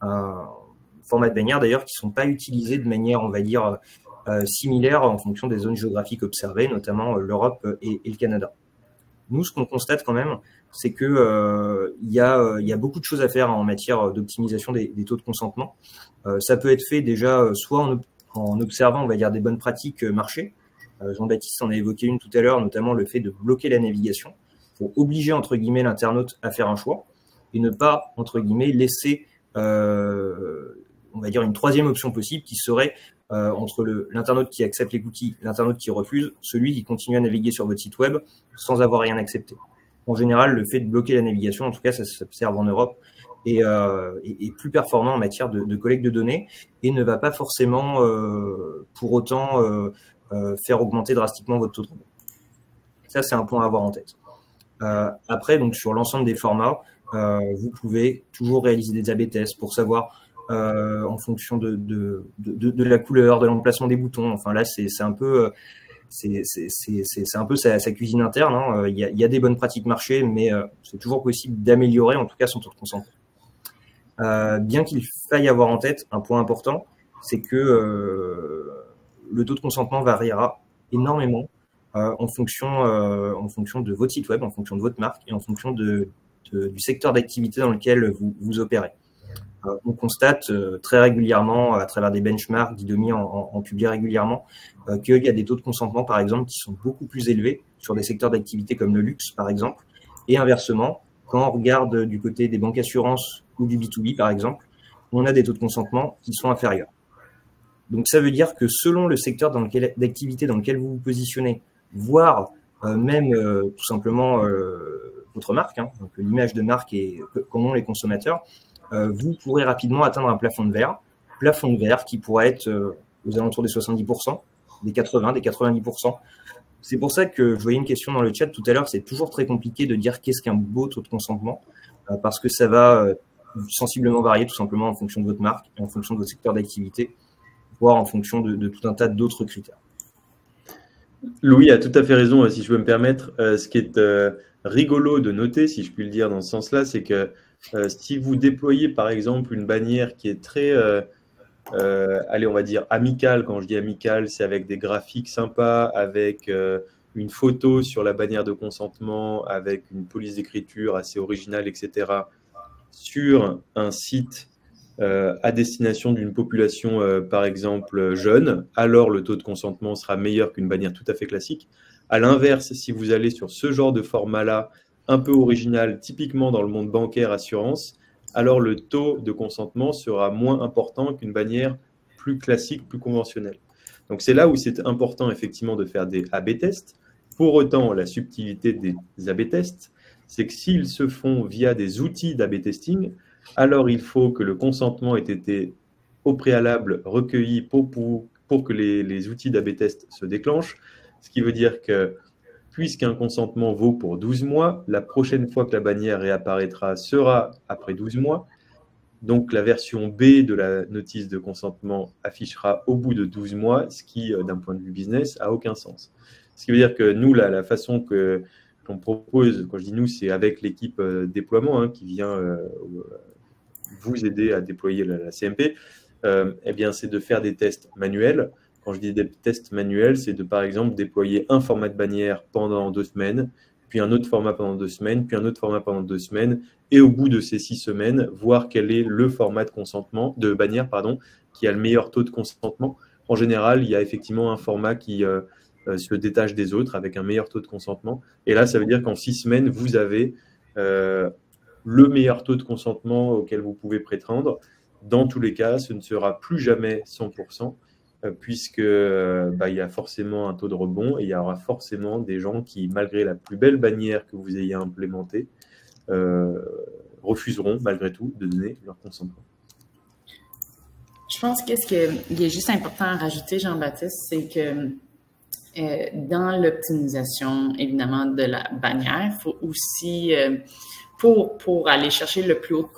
Formats de bannières, d'ailleurs, qui ne sont pas utilisés de manière, on va dire, similaire en fonction des zones géographiques observées, notamment l'Europe et le Canada. Nous, ce qu'on constate quand même, c'est que il y a beaucoup de choses à faire en matière d'optimisation des taux de consentement. Ça peut être fait déjà soit en observant, on va dire, des bonnes pratiques marché. Jean-Baptiste en a évoqué une tout à l'heure, notamment le fait de bloquer la navigation pour obliger, entre guillemets, l'internaute à faire un choix et ne pas, entre guillemets, laisser, on va dire, une troisième option possible qui serait entre l'internaute qui accepte les cookies, l'internaute qui refuse, celui qui continue à naviguer sur votre site web sans avoir rien accepté. En général, le fait de bloquer la navigation, en tout cas, ça s'observe en Europe, est plus performant en matière de collecte de données et ne va pas forcément pour autant faire augmenter drastiquement votre taux de rebond. Ça, c'est un point à avoir en tête. Après, donc sur l'ensemble des formats, vous pouvez toujours réaliser des A/B tests pour savoir en fonction de la couleur, de l'emplacement des boutons. Enfin là, c'est un peu sa cuisine interne. Hein. Il y a des bonnes pratiques marché, mais c'est toujours possible d'améliorer, en tout cas, son taux de consentement. Bien qu'il faille avoir en tête un point important, c'est que le taux de consentement variera énormément en fonction de votre site web, en fonction de votre marque et en fonction du secteur d'activité dans lequel vous opérez. On constate très régulièrement, à travers des benchmarks, Didomi en publie régulièrement, qu'il y a des taux de consentement, par exemple, qui sont beaucoup plus élevés sur des secteurs d'activité comme le luxe, par exemple, et inversement, quand on regarde du côté des banques assurances ou du B2B, par exemple, on a des taux de consentement qui sont inférieurs. Donc, ça veut dire que selon le secteur d'activité dans lequel vous vous positionnez, voire même tout simplement votre marque, hein, donc l'image de marque et comment les consommateurs, vous pourrez rapidement atteindre un plafond de verre qui pourrait être aux alentours des 70%, des 80%, des 90%. C'est pour ça que je voyais une question dans le chat tout à l'heure, c'est toujours très compliqué de dire qu'est-ce qu'un beau taux de consentement, parce que ça va sensiblement varier tout simplement en fonction de votre marque, en fonction de votre secteur d'activité, voire en fonction de tout un tas d'autres critères. Louis a tout à fait raison, si je peux me permettre. Ce qui est rigolo de noter, si je puis le dire dans ce sens-là, c'est que si vous déployez par exemple une bannière qui est très, allez, on va dire amicale, quand je dis amicale, c'est avec des graphiques sympas, avec une photo sur la bannière de consentement, avec une police d'écriture assez originale, etc., sur un site à destination d'une population, par exemple, jeune, alors le taux de consentement sera meilleur qu'une bannière tout à fait classique. À l'inverse, si vous allez sur ce genre de format-là, un peu original, typiquement dans le monde bancaire, assurance, alors le taux de consentement sera moins important qu'une bannière plus classique, plus conventionnelle. Donc c'est là où c'est important effectivement de faire des A/B tests. Pour autant, la subtilité des A/B tests, c'est que s'ils se font via des outils d'A/B testing, alors il faut que le consentement ait été au préalable recueilli pour que les outils d'A/B test se déclenchent. Ce qui veut dire que puisqu'un consentement vaut pour 12 mois, la prochaine fois que la bannière réapparaîtra sera après 12 mois. Donc la version B de la notice de consentement affichera au bout de 12 mois, ce qui, d'un point de vue business, n'a aucun sens. Ce qui veut dire que nous, la façon qu'on propose, quand je dis nous, c'est avec l'équipe déploiement qui vient vous aider à déployer la CMP, eh bien, c'est de faire des tests manuels. Quand je dis des tests manuels, c'est de, par exemple, déployer un format de bannière pendant 2 semaines, puis un autre format pendant 2 semaines, puis un autre format pendant 2 semaines, et au bout de ces 6 semaines, voir quel est le format de bannière qui a le meilleur taux de consentement. En général, il y a effectivement un format qui se détache des autres avec un meilleur taux de consentement. Et là, ça veut dire qu'en 6 semaines, vous avez le meilleur taux de consentement auquel vous pouvez prétendre. Dans tous les cas, ce ne sera plus jamais 100%, puisque il y a forcément un taux de rebond et il y aura forcément des gens qui, malgré la plus belle bannière que vous ayez implémentée, refuseront malgré tout de donner leur consentement. Je pense que ce qui est juste important à rajouter, Jean-Baptiste, c'est que dans l'optimisation, évidemment, de la bannière, il faut aussi, pour aller chercher le plus haut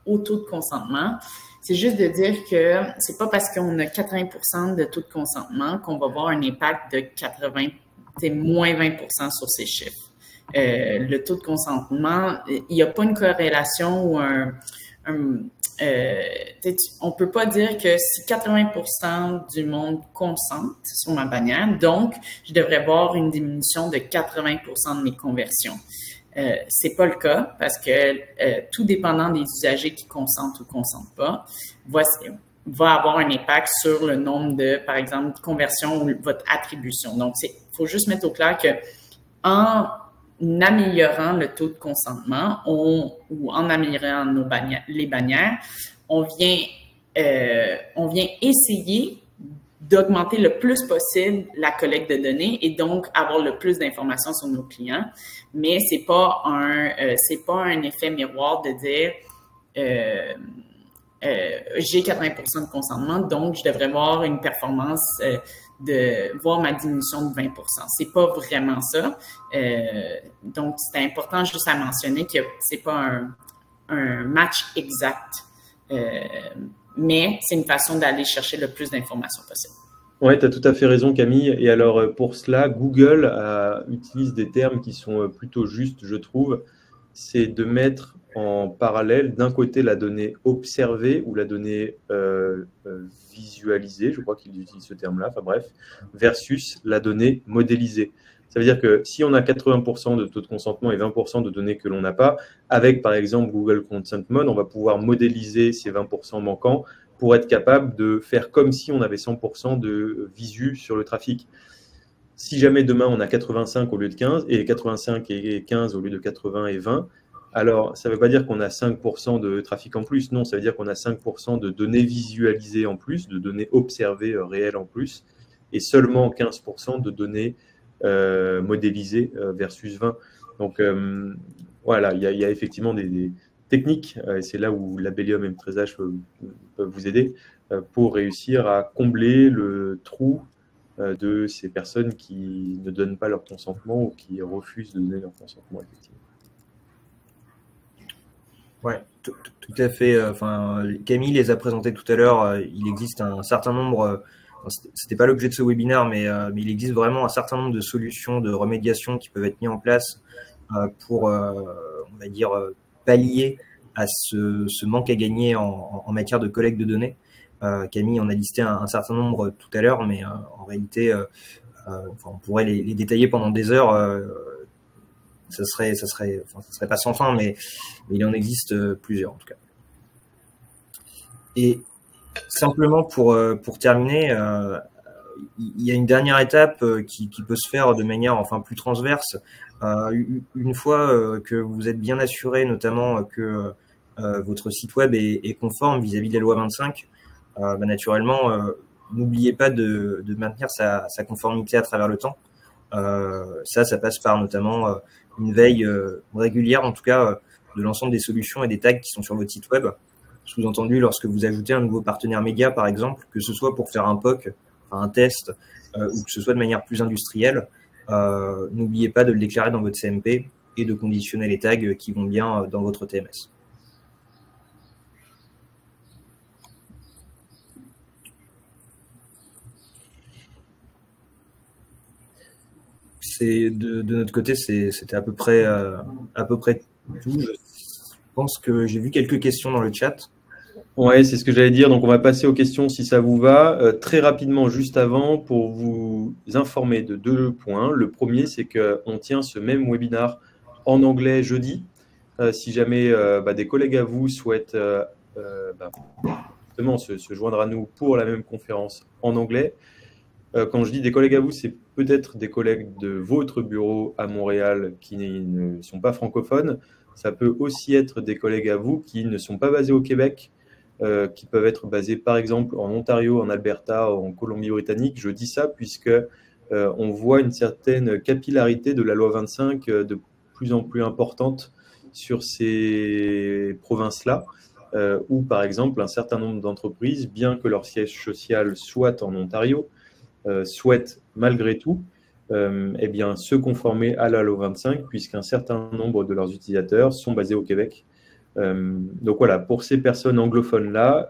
taux de consentement, c'est juste de dire que c'est pas parce qu'on a 80% de taux de consentement qu'on va avoir un impact de moins 20% sur ces chiffres. Le taux de consentement, il n'y a pas une corrélation ou on peut pas dire que si 80% du monde consente sur ma bannière, donc je devrais avoir une diminution de 80% de mes conversions. C'est pas le cas parce que tout dépendant des usagers qui consentent ou consentent pas va avoir un impact sur le nombre de, par exemple, conversions ou votre attribution. Donc, faut juste mettre au clair que en améliorant le taux de consentement ou en améliorant les bannières, on vient essayer d'augmenter le plus possible la collecte de données et donc avoir le plus d'informations sur nos clients. Mais c'est pas un effet miroir de dire j'ai 80% de consentement, donc je devrais avoir une performance de voir ma diminution de 20%. C'est pas vraiment ça. Donc, c'est important juste à mentionner que c'est pas un match exact, mais c'est une façon d'aller chercher le plus d'informations possible. Oui, tu as tout à fait raison, Camille. Et alors, pour cela, Google utilise des termes qui sont plutôt justes, je trouve. C'est de mettre en parallèle, d'un côté, la donnée observée ou la donnée visualisée, je crois qu'il utilise ce terme-là, enfin bref, versus la donnée modélisée. Ça veut dire que si on a 80% de taux de consentement et 20% de données que l'on n'a pas, avec par exemple Google Consent Mode, on va pouvoir modéliser ces 20% manquants pour être capable de faire comme si on avait 100% de visu sur le trafic. Si jamais demain on a 85 au lieu de 15 et 85 et 15 au lieu de 80 et 20, alors ça ne veut pas dire qu'on a 5% de trafic en plus, non, ça veut dire qu'on a 5% de données visualisées en plus, de données observées réelles en plus, et seulement 15% de données modélisées versus 20. Donc voilà, il y a effectivement des techniques, et c'est là où l'Abelium M13H peut vous aider pour réussir à combler le trou de ces personnes qui ne donnent pas leur consentement ou qui refusent de donner leur consentement, effectivement. Oui, tout à fait. Camille les a présentés tout à l'heure. Il existe un certain nombre, c'était pas l'objet de ce webinaire, mais il existe vraiment un certain nombre de solutions de remédiation qui peuvent être mises en place pour, on va dire, pallier à ce manque à gagner en matière de collecte de données. Camille en a listé un certain nombre tout à l'heure, mais en réalité, on pourrait les détailler pendant des heures. Ça serait pas sans fin, mais il en existe plusieurs en tout cas. Et simplement pour terminer, il y a une dernière étape qui peut se faire de manière plus transverse. Une fois que vous êtes bien assuré, notamment que votre site web est conforme vis-à-vis de la loi 25, naturellement, n'oubliez pas de maintenir sa conformité à travers le temps. Ça passe par notamment une veille régulière, en tout cas, de l'ensemble des solutions et des tags qui sont sur votre site web. Sous-entendu, lorsque vous ajoutez un nouveau partenaire média, par exemple, que ce soit pour faire un POC, un test, ou que ce soit de manière plus industrielle, n'oubliez pas de le déclarer dans votre CMP et de conditionner les tags qui vont bien dans votre TMS. De notre côté, c'était à peu près tout. Je pense que j'ai vu quelques questions dans le chat. Ouais, c'est ce que j'allais dire. Donc, on va passer aux questions si ça vous va. Très rapidement, juste avant, pour vous informer de 2 points. Le premier, c'est qu'on tient ce même webinar en anglais jeudi. Si jamais des collègues à vous souhaitent justement se joindre à nous pour la même conférence en anglais. Quand je dis des collègues à vous, c'est peut-être des collègues de votre bureau à Montréal qui ne sont pas francophones. Ça peut aussi être des collègues à vous qui ne sont pas basés au Québec, qui peuvent être basés par exemple en Ontario, en Alberta, en Colombie-Britannique. Je dis ça puisque on voit une certaine capillarité de la loi 25 de plus en plus importante sur ces provinces-là, où par exemple un certain nombre d'entreprises, bien que leur siège social soit en Ontario, souhaitent malgré tout se conformer à la loi 25 puisqu'un certain nombre de leurs utilisateurs sont basés au Québec. Donc voilà, pour ces personnes anglophones-là,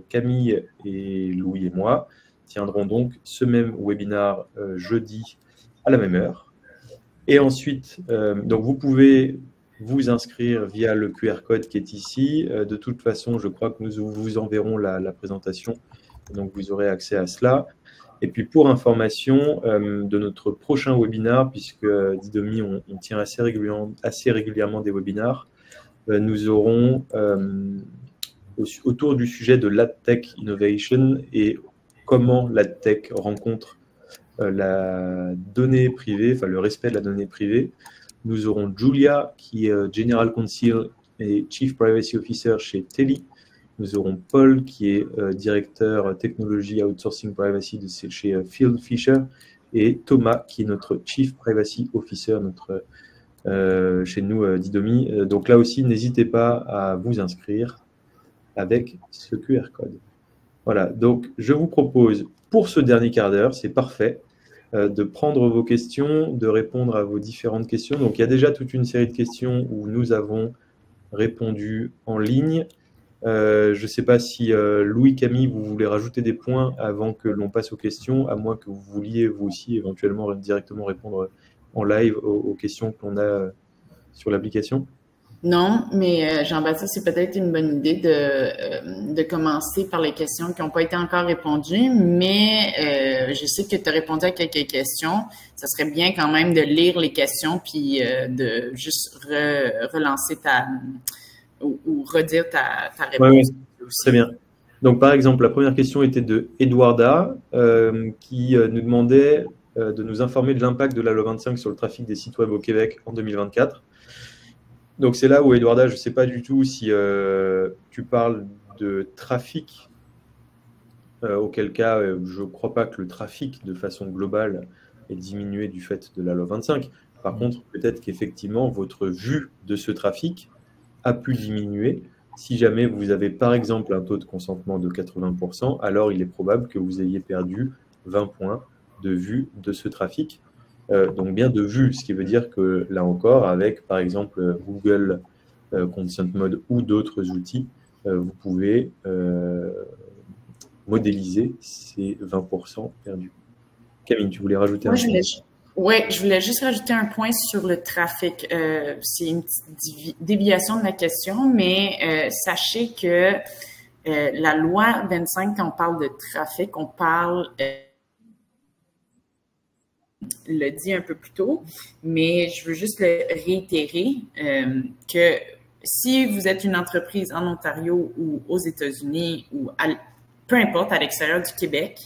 Camille et Louis et moi tiendrons donc ce même webinar jeudi à la même heure. Et ensuite, donc vous pouvez vous inscrire via le QR code qui est ici. De toute façon, je crois que nous vous enverrons la présentation, donc vous aurez accès à cela. Et puis pour information de notre prochain webinar, puisque Didomi, on tient assez régulièrement des webinars, nous aurons autour du sujet de l'AdTech Innovation et comment l'AdTech rencontre la donnée privée, le respect de la donnée privée. Nous aurons Julia, qui est General Counsel et Chief Privacy Officer chez Teli. Nous aurons Paul, qui est directeur technologie outsourcing privacy chez Phil Fisher, et Thomas, qui est notre Chief Privacy Officer chez nous, Didomi. Donc là aussi, n'hésitez pas à vous inscrire avec ce QR code. Voilà, donc je vous propose, pour ce dernier quart d'heure, c'est parfait, de prendre vos questions, de répondre à vos différentes questions. Donc il y a déjà toute une série de questions où nous avons répondu en ligne. Je ne sais pas si Louis, Camille, vous voulez rajouter des points avant que l'on passe aux questions, à moins que vous vouliez vous aussi éventuellement directement répondre en live aux questions qu'on a sur l'application. Non, mais Jean-Baptiste, c'est peut-être une bonne idée de commencer par les questions qui n'ont pas été encore répondues, mais je sais que tu as répondu à quelques questions. Ça serait bien quand même de lire les questions puis de juste relancer ou redire ta réponse. Oui, très bien. Donc, par exemple, la première question était de Eduarda qui nous demandait de nous informer de l'impact de la loi 25 sur le trafic des sites web au Québec en 2024. Donc, c'est là où, Eduarda, je ne sais pas du tout si tu parles de trafic, auquel cas, je ne crois pas que le trafic, de façon globale, ait diminué du fait de la loi 25. Par contre, peut-être qu'effectivement, votre vue de ce trafic a pu diminuer. Si jamais vous avez par exemple un taux de consentement de 80%, alors il est probable que vous ayez perdu 20 points de vue de ce trafic. Donc bien de vue, ce qui veut dire que là encore, avec par exemple Google Consent Mode ou d'autres outils, vous pouvez modéliser ces 20% perdus. Camille, tu voulais rajouter un point? Oui, je voulais juste rajouter un point sur le trafic. C'est une petite déviation de la question, mais sachez que la loi 25, quand on parle de trafic, on parle, le dit un peu plus tôt, mais je veux juste le réitérer, que si vous êtes une entreprise en Ontario ou aux États-Unis ou peu importe à l'extérieur du Québec,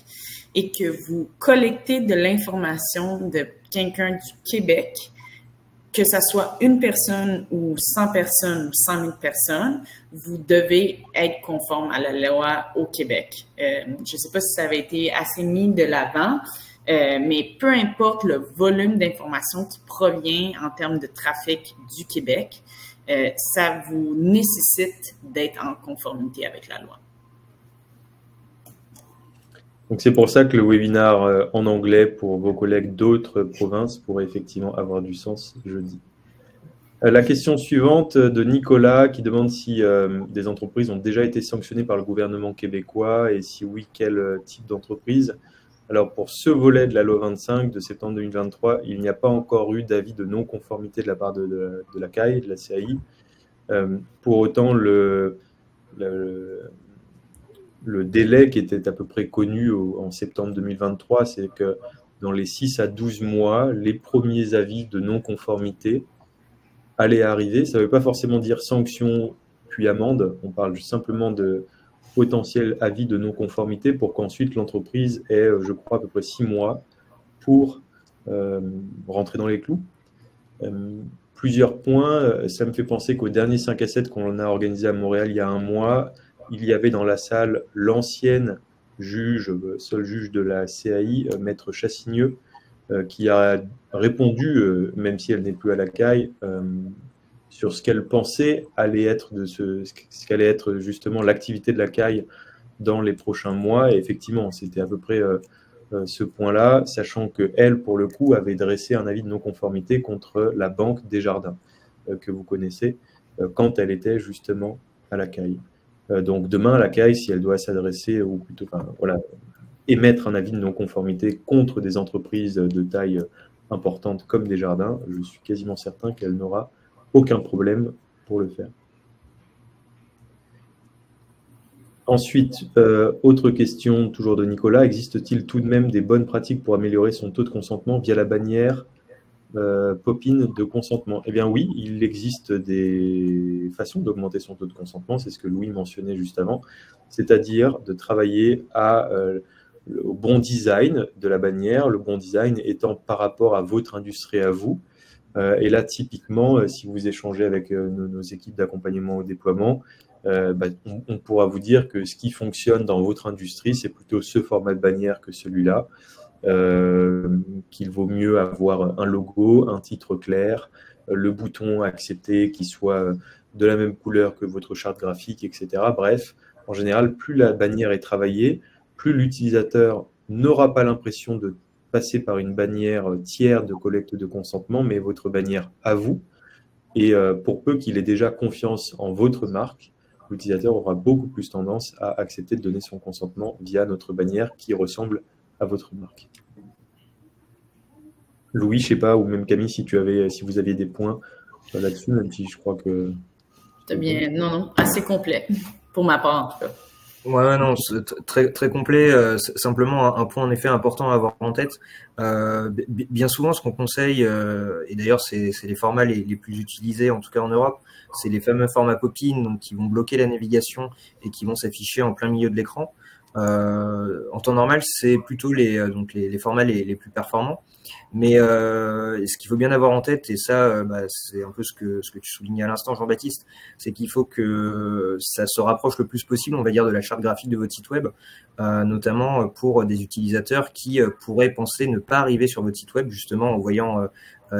et que vous collectez de l'information de quelqu'un du Québec, que ça soit une personne ou 100 personnes ou 100 000 personnes, vous devez être conforme à la loi au Québec. Je ne sais pas si ça avait été assez mis de l'avant, mais peu importe le volume d'informations qui provient en termes de trafic du Québec, ça vous nécessite d'être en conformité avec la loi. Donc c'est pour ça que le webinaire en anglais pour vos collègues d'autres provinces pourrait effectivement avoir du sens jeudi. La question suivante de Nicolas qui demande si des entreprises ont déjà été sanctionnées par le gouvernement québécois et si oui, quel type d'entreprise. Alors pour ce volet de la loi 25 de septembre 2023, il n'y a pas encore eu d'avis de non-conformité de la part de la CAI, de la CAI. Pour autant, le délai qui était à peu près connu en septembre 2023, c'est que dans les 6 à 12 mois, les premiers avis de non-conformité allaient arriver. Ça ne veut pas forcément dire sanction puis amende. On parle simplement de potentiel avis de non-conformité pour qu'ensuite l'entreprise ait, je crois, à peu près 6 mois pour rentrer dans les clous. Plusieurs points. Ça me fait penser qu'au dernier 5 à 7 qu'on a organisé à Montréal il y a un mois, il y avait dans la salle l'ancienne juge, seul juge de la CAI, Maître Chassigneux, qui a répondu, même si elle n'est plus à la CAI, sur ce qu'elle pensait allait être ce qu'allait être justement l'activité de la CAI dans les prochains mois. Et effectivement, c'était à peu près ce point-là, sachant qu'elle, pour le coup, avait dressé un avis de non-conformité contre la Banque Desjardins, que vous connaissez, quand elle était justement à la CAI. Donc demain, la CAI, si elle doit s'adresser, ou plutôt, voilà, émettre un avis de non-conformité contre des entreprises de taille importante comme Desjardins, je suis quasiment certain qu'elle n'aura aucun problème pour le faire. Ensuite, autre question, toujours de Nicolas, existe-t-il tout de même des bonnes pratiques pour améliorer son taux de consentement via la bannière Popin de consentement? Eh bien oui, il existe des façons d'augmenter son taux de consentement, c'est ce que Louis mentionnait juste avant, c'est-à-dire de travailler au bon design de la bannière, le bon design étant par rapport à votre industrie à vous. Et là, typiquement, si vous échangez avec nos équipes d'accompagnement au déploiement, on pourra vous dire que ce qui fonctionne dans votre industrie, c'est plutôt ce format de bannière que celui-là, qu'il vaut mieux avoir un logo, un titre clair, le bouton accepter qui soit de la même couleur que votre charte graphique, etc. Bref, en général, plus la bannière est travaillée, plus l'utilisateur n'aura pas l'impression de passer par une bannière tiers de collecte de consentement, mais votre bannière à vous. Et pour peu qu'il ait déjà confiance en votre marque, l'utilisateur aura beaucoup plus tendance à accepter de donner son consentement via notre bannière qui ressemble à votre marque. Louis, je ne sais pas, ou même Camille, si vous aviez des points là-dessus, même si je crois que... C'est bien, non, assez complet, pour ma part en tout cas. Ouais, non, c'est très, très complet. Simplement, un point en effet important à avoir en tête. Bien souvent, ce qu'on conseille, et d'ailleurs, c'est les formats les plus utilisés, en tout cas en Europe, c'est les fameux formats Popin, donc qui vont bloquer la navigation et qui vont s'afficher en plein milieu de l'écran. En temps normal, c'est plutôt les formats les plus performants. Mais ce qu'il faut bien avoir en tête, et ça, c'est un peu ce que tu soulignais à l'instant, Jean-Baptiste, c'est qu'il faut que ça se rapproche le plus possible, on va dire, de la charte graphique de votre site web, notamment pour des utilisateurs qui pourraient penser ne pas arriver sur votre site web, justement en voyant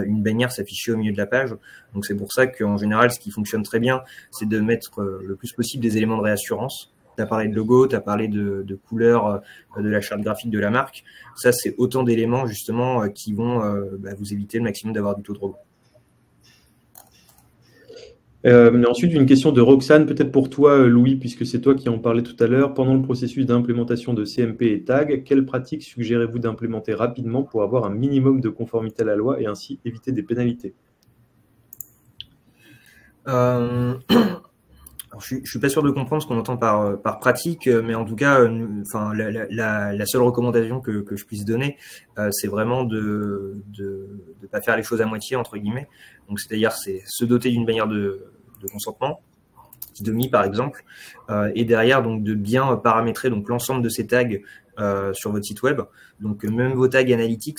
une bannière s'afficher au milieu de la page. Donc c'est pour ça qu'en général, ce qui fonctionne très bien, c'est de mettre le plus possible des éléments de réassurance. Tu as parlé de logo, tu as parlé de couleur de la charte graphique de la marque. Ça, c'est autant d'éléments justement qui vont vous éviter le maximum d'avoir du taux de rebond. Ensuite, une question de Roxane, peut-être pour toi, Louis, puisque c'est toi qui en parlais tout à l'heure. Pendant le processus d'implémentation de CMP et TAG, quelles pratiques suggérez-vous d'implémenter rapidement pour avoir un minimum de conformité à la loi et ainsi éviter des pénalités? Alors, je suis pas sûr de comprendre ce qu'on entend par pratique, mais en tout cas, enfin, la seule recommandation que je puisse donner, c'est vraiment de pas faire les choses à moitié, entre guillemets. Donc, c'est-à-dire, c'est se doter d'une bannière de consentement, Didomi par exemple, et derrière, donc, de bien paramétrer donc l'ensemble de ces tags sur votre site web. Donc, même vos tags analytics,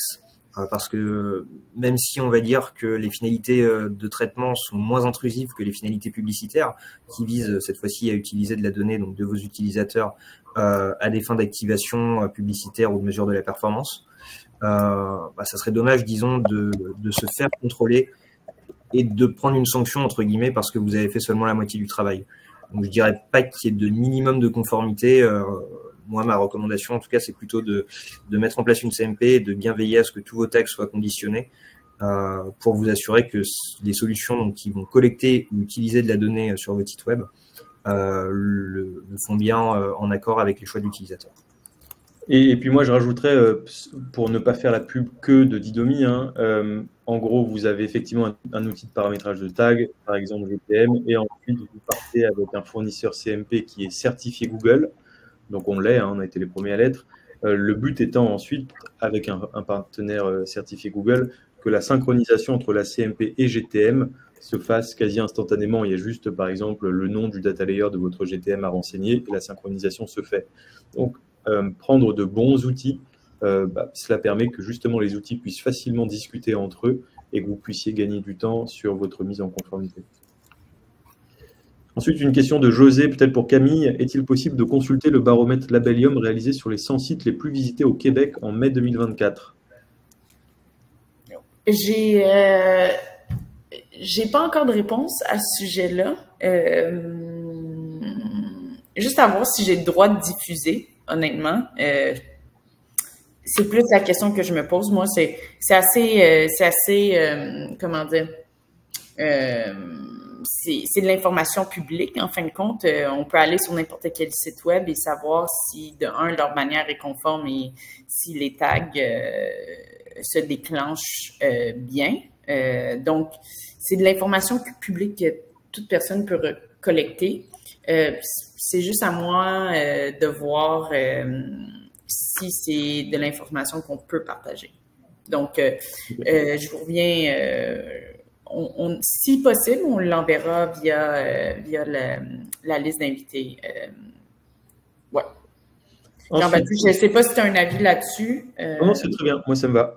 parce que même si on va dire que les finalités de traitement sont moins intrusives que les finalités publicitaires, qui visent cette fois-ci à utiliser de la donnée donc de vos utilisateurs à des fins d'activation publicitaire ou de mesure de la performance, ça serait dommage, disons, de se faire contrôler et de prendre une sanction, entre guillemets, parce que vous avez fait seulement la moitié du travail. Donc je dirais pas qu'il y ait de minimum de conformité. Moi, ma recommandation, en tout cas, c'est plutôt de mettre en place une CMP et de bien veiller à ce que tous vos tags soient conditionnés pour vous assurer que les solutions donc, qui vont collecter ou utiliser de la donnée sur votre site web le font bien en accord avec les choix de l'utilisateur. Et puis moi, je rajouterais, pour ne pas faire la pub que de Didomi, en gros, vous avez effectivement un outil de paramétrage de tag, par exemple GTM, et ensuite, vous partez avec un fournisseur CMP qui est certifié Google. Donc on l'est, on a été les premiers à l'être. Le but étant ensuite, avec un partenaire certifié Google, que la synchronisation entre la CMP et GTM se fasse quasi instantanément. Il y a juste, par exemple, le nom du data layer de votre GTM à renseigner et la synchronisation se fait. Donc, prendre de bons outils, cela permet que justement les outils puissent facilement discuter entre eux et que vous puissiez gagner du temps sur votre mise en conformité. Ensuite, une question de José, peut-être pour Camille. Est-il possible de consulter le baromètre Labellium réalisé sur les 100 sites les plus visités au Québec en mai 2024? J'ai pas encore de réponse à ce sujet-là. Juste à voir si j'ai le droit de diffuser, honnêtement. C'est plus la question que je me pose. Moi, c'est assez, comment dire, c'est de l'information publique, en fin de compte. On peut aller sur n'importe quel site web et savoir si, de un, leur bannière est conforme et si les tags se déclenchent bien. Donc, c'est de l'information publique que toute personne peut collecter. C'est juste à moi de voir si c'est de l'information qu'on peut partager. Donc, je vous reviens... si possible, on l'enverra via la liste d'invités. Ouais. Jean-Baptiste, je ne sais pas si tu as un avis là-dessus. Non, c'est très bien. Moi, ça me va.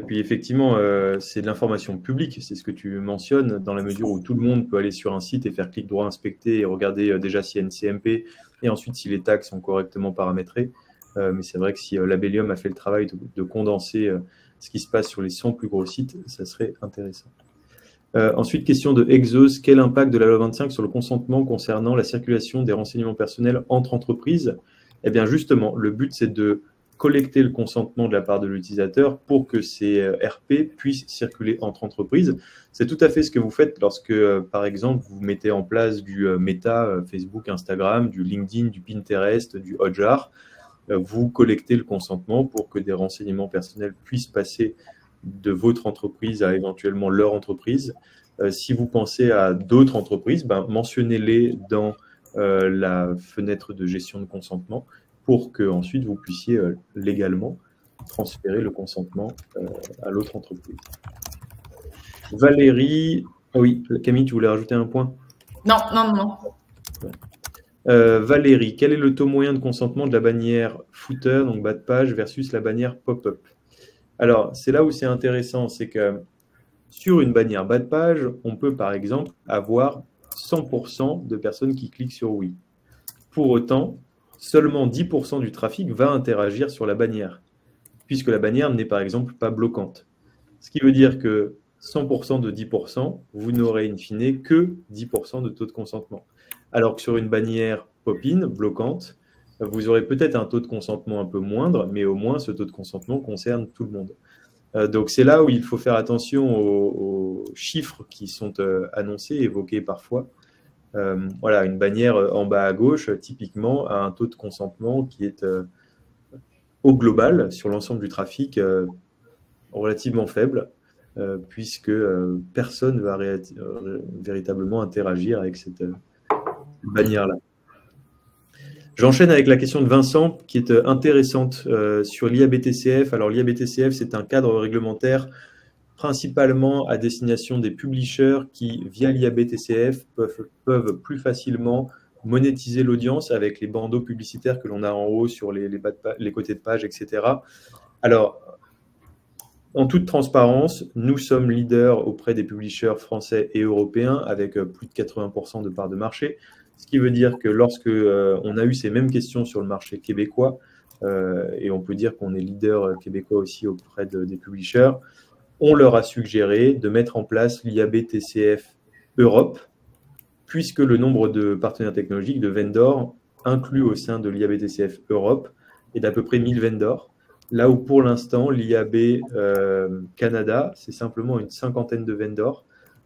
Puis effectivement, c'est de l'information publique. C'est ce que tu mentionnes, dans la mesure où tout le monde peut aller sur un site et faire clic droit inspecter et regarder déjà s'il y a une CMP et ensuite si les tags sont correctement paramétrés. Mais c'est vrai que si Labellium a fait le travail de condenser ce qui se passe sur les 100 plus gros sites, ça serait intéressant. Ensuite, question de Exos. Quel impact de la loi 25 sur le consentement concernant la circulation des renseignements personnels entre entreprises? Eh bien, justement, le but, c'est de collecter le consentement de la part de l'utilisateur pour que ces RP puissent circuler entre entreprises. C'est tout à fait ce que vous faites lorsque, par exemple, vous mettez en place du Meta, Facebook, Instagram, du LinkedIn, du Pinterest, du Hotjar. Vous collectez le consentement pour que des renseignements personnels puissent passer de votre entreprise à éventuellement leur entreprise. Si vous pensez à d'autres entreprises, mentionnez-les dans la fenêtre de gestion de consentement pour que ensuite vous puissiez légalement transférer le consentement à l'autre entreprise. Valérie, oui, Camille, tu voulais rajouter un point? Non. Valérie, quel est le taux moyen de consentement de la bannière footer, donc bas de page, versus la bannière pop-up? Alors, c'est là où c'est intéressant, c'est que sur une bannière bas de page, on peut par exemple avoir 100% de personnes qui cliquent sur oui. Pour autant, seulement 10% du trafic va interagir sur la bannière, puisque la bannière n'est par exemple pas bloquante. Ce qui veut dire que 100% de 10%, vous n'aurez in fine que 10% de taux de consentement. Alors que sur une bannière pop-in bloquante, vous aurez peut-être un taux de consentement un peu moindre, mais au moins ce taux de consentement concerne tout le monde. Donc, c'est là où il faut faire attention aux chiffres qui sont annoncés, évoqués parfois. Voilà, une bannière en bas à gauche, typiquement, a un taux de consentement qui est au global, sur l'ensemble du trafic, relativement faible, puisque personne ne va véritablement interagir avec cette bannière-là. J'enchaîne avec la question de Vincent, qui est intéressante sur l'IABTCF. Alors, l'IABTCF, c'est un cadre réglementaire principalement à destination des publishers qui, via l'IABTCF, peuvent plus facilement monétiser l'audience avec les bandeaux publicitaires que l'on a en haut sur les côtés de page, etc. Alors, en toute transparence, nous sommes leaders auprès des publishers français et européens avec plus de 80% de parts de marché. Ce qui veut dire que lorsque on a eu ces mêmes questions sur le marché québécois, et on peut dire qu'on est leader québécois aussi auprès des publishers, on leur a suggéré de mettre en place l'IABTCF Europe, puisque le nombre de partenaires technologiques, de vendors, inclus au sein de l'IABTCF Europe, est d'à peu près 1000 vendors. Là où pour l'instant, l'IAB Canada, c'est simplement une cinquantaine de vendors,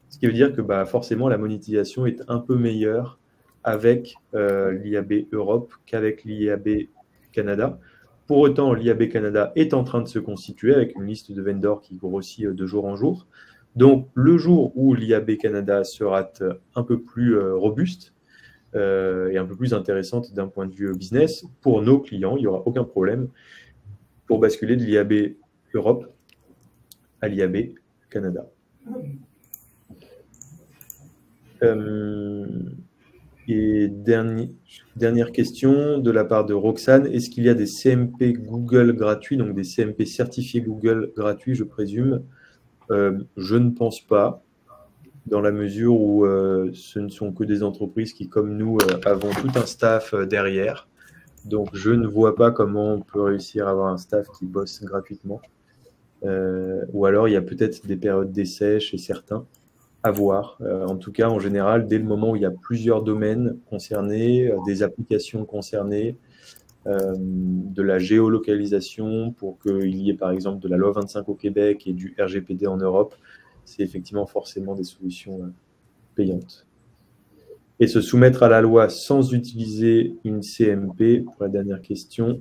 ce qui veut dire que forcément la monétisation est un peu meilleure avec l'IAB Europe qu'avec l'IAB Canada. Pour autant, l'IAB Canada est en train de se constituer avec une liste de vendors qui grossit de jour en jour. Donc, le jour où l'IAB Canada sera un peu plus robuste et un peu plus intéressante d'un point de vue business, pour nos clients, il n'y aura aucun problème pour basculer de l'IAB Europe à l'IAB Canada. Et dernière question de la part de Roxane. Est-ce qu'il y a des CMP Google gratuits, donc des CMP certifiés Google gratuits, je présume? Je ne pense pas, dans la mesure où ce ne sont que des entreprises qui, comme nous, avons tout un staff derrière. Donc, je ne vois pas comment on peut réussir à avoir un staff qui bosse gratuitement. Ou alors, il y a peut-être des périodes d'essai chez certains. À voir. En tout cas, en général, dès le moment où il y a plusieurs domaines concernés, des applications concernées, de la géolocalisation pour qu'il y ait par exemple de la loi 25 au Québec et du RGPD en Europe, c'est effectivement forcément des solutions payantes. Et se soumettre à la loi sans utiliser une CMP, pour la dernière question,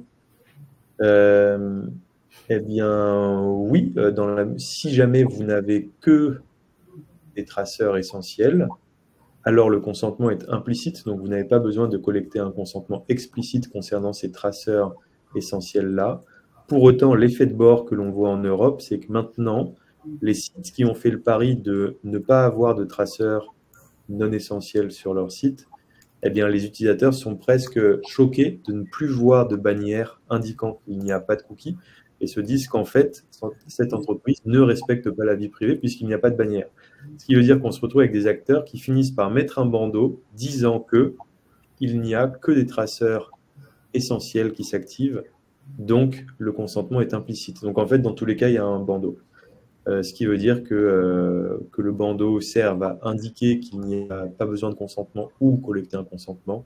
eh bien oui, si jamais vous n'avez que des traceurs essentiels, alors le consentement est implicite, donc vous n'avez pas besoin de collecter un consentement explicite concernant ces traceurs essentiels-là. Pour autant, l'effet de bord que l'on voit en Europe, c'est que maintenant, les sites qui ont fait le pari de ne pas avoir de traceurs non essentiels sur leur site, eh bien, les utilisateurs sont presque choqués de ne plus voir de bannière indiquant qu'il n'y a pas de cookies et se disent qu'en fait, cette entreprise ne respecte pas la vie privée puisqu'il n'y a pas de bannière. Ce qui veut dire qu'on se retrouve avec des acteurs qui finissent par mettre un bandeau disant qu'il n'y a que des traceurs essentiels qui s'activent, donc le consentement est implicite. Donc en fait, dans tous les cas, il y a un bandeau. Ce qui veut dire que le bandeau serve à indiquer qu'il n'y a pas besoin de consentement ou collecter un consentement.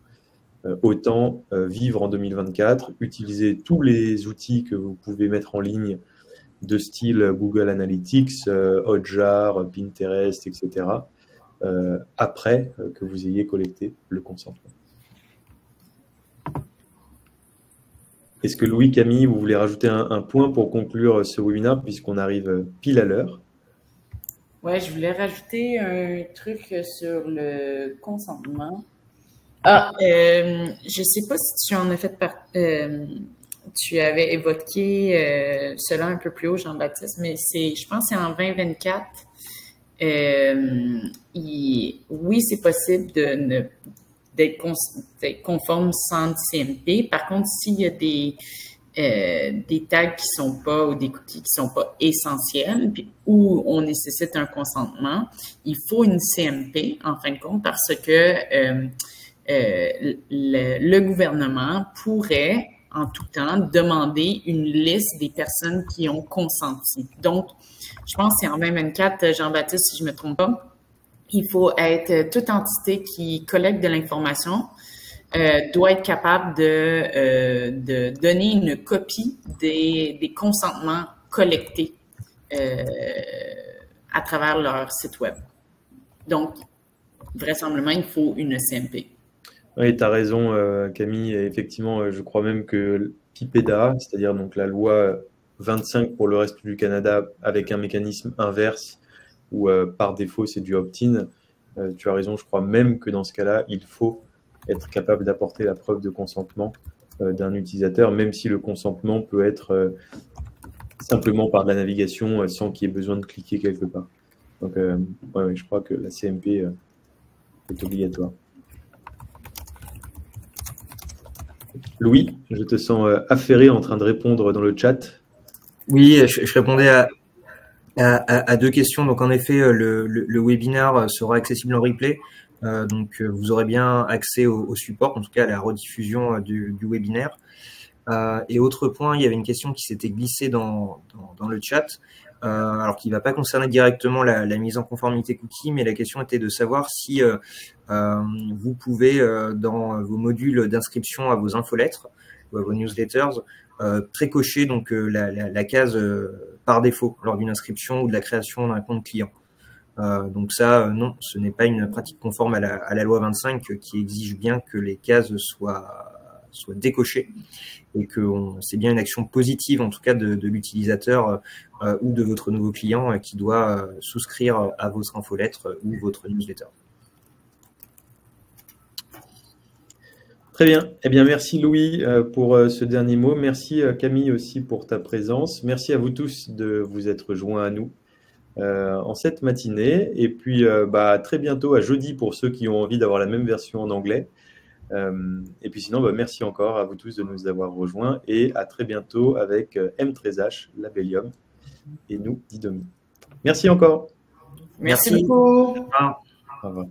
Autant vivre en 2024, utiliser tous les outils que vous pouvez mettre en ligne de style Google Analytics, Hotjar, Pinterest, etc., après que vous ayez collecté le consentement. Est-ce que Louis, Camille, vous voulez rajouter un point pour conclure ce webinaire puisqu'on arrive pile à l'heure? Ouais, je voulais rajouter un truc sur le consentement. Je sais pas si tu en as fait tu avais évoqué cela un peu plus haut, Jean-Baptiste, mais je pense que c'est en 2024. Oui, c'est possible d'être conforme sans CMP. Par contre, s'il y a des tags qui sont pas ou des cookies qui sont pas essentiels, puis où on nécessite un consentement, il faut une CMP en fin de compte parce que le gouvernement pourrait en tout temps demander une liste des personnes qui ont consenti. Donc, je pense que c'est en 2024, Jean-Baptiste, si je me trompe pas, il faut être toute entité qui collecte de l'information doit être capable de donner une copie des consentements collectés. à travers leur site web. Donc, vraisemblablement, il faut une CMP. Oui, tu as raison, Camille. Et effectivement, je crois même que PIPEDA, c'est-à-dire donc la loi 25 pour le reste du Canada, avec un mécanisme inverse où par défaut c'est du opt-in, tu as raison, je crois même que dans ce cas-là, il faut être capable d'apporter la preuve de consentement d'un utilisateur, même si le consentement peut être simplement par de la navigation sans qu'il y ait besoin de cliquer quelque part. Donc, ouais, je crois que la CMP est obligatoire. Louis, je te sens affairé en train de répondre dans le chat. Oui, je répondais à deux questions. Donc, en effet, le webinaire sera accessible en replay. Donc, vous aurez bien accès au support, en tout cas à la rediffusion du webinaire. Et autre point, il y avait une question qui s'était glissée dans le chat, alors qui ne va pas concerner directement la mise en conformité cookie, mais la question était de savoir si vous pouvez, dans vos modules d'inscription à vos infolettres ou à vos newsletters, précocher donc la case par défaut lors d'une inscription ou de la création d'un compte client. Donc ça, non, ce n'est pas une pratique conforme à la loi 25 qui exige bien que les cases soient décochées et que c'est bien une action positive, en tout cas de l'utilisateur ou de votre nouveau client qui doit souscrire à votre infolettre ou votre newsletter. Très bien. Eh bien, merci Louis pour ce dernier mot. Merci Camille aussi pour ta présence. Merci à vous tous de vous être joints à nous en cette matinée. Et puis, très bientôt, à jeudi pour ceux qui ont envie d'avoir la même version en anglais. Et puis sinon, merci encore à vous tous de nous avoir rejoints et à très bientôt avec M13H, Labellium et nous, Didomi. Merci encore. Merci beaucoup. Au revoir. Au revoir.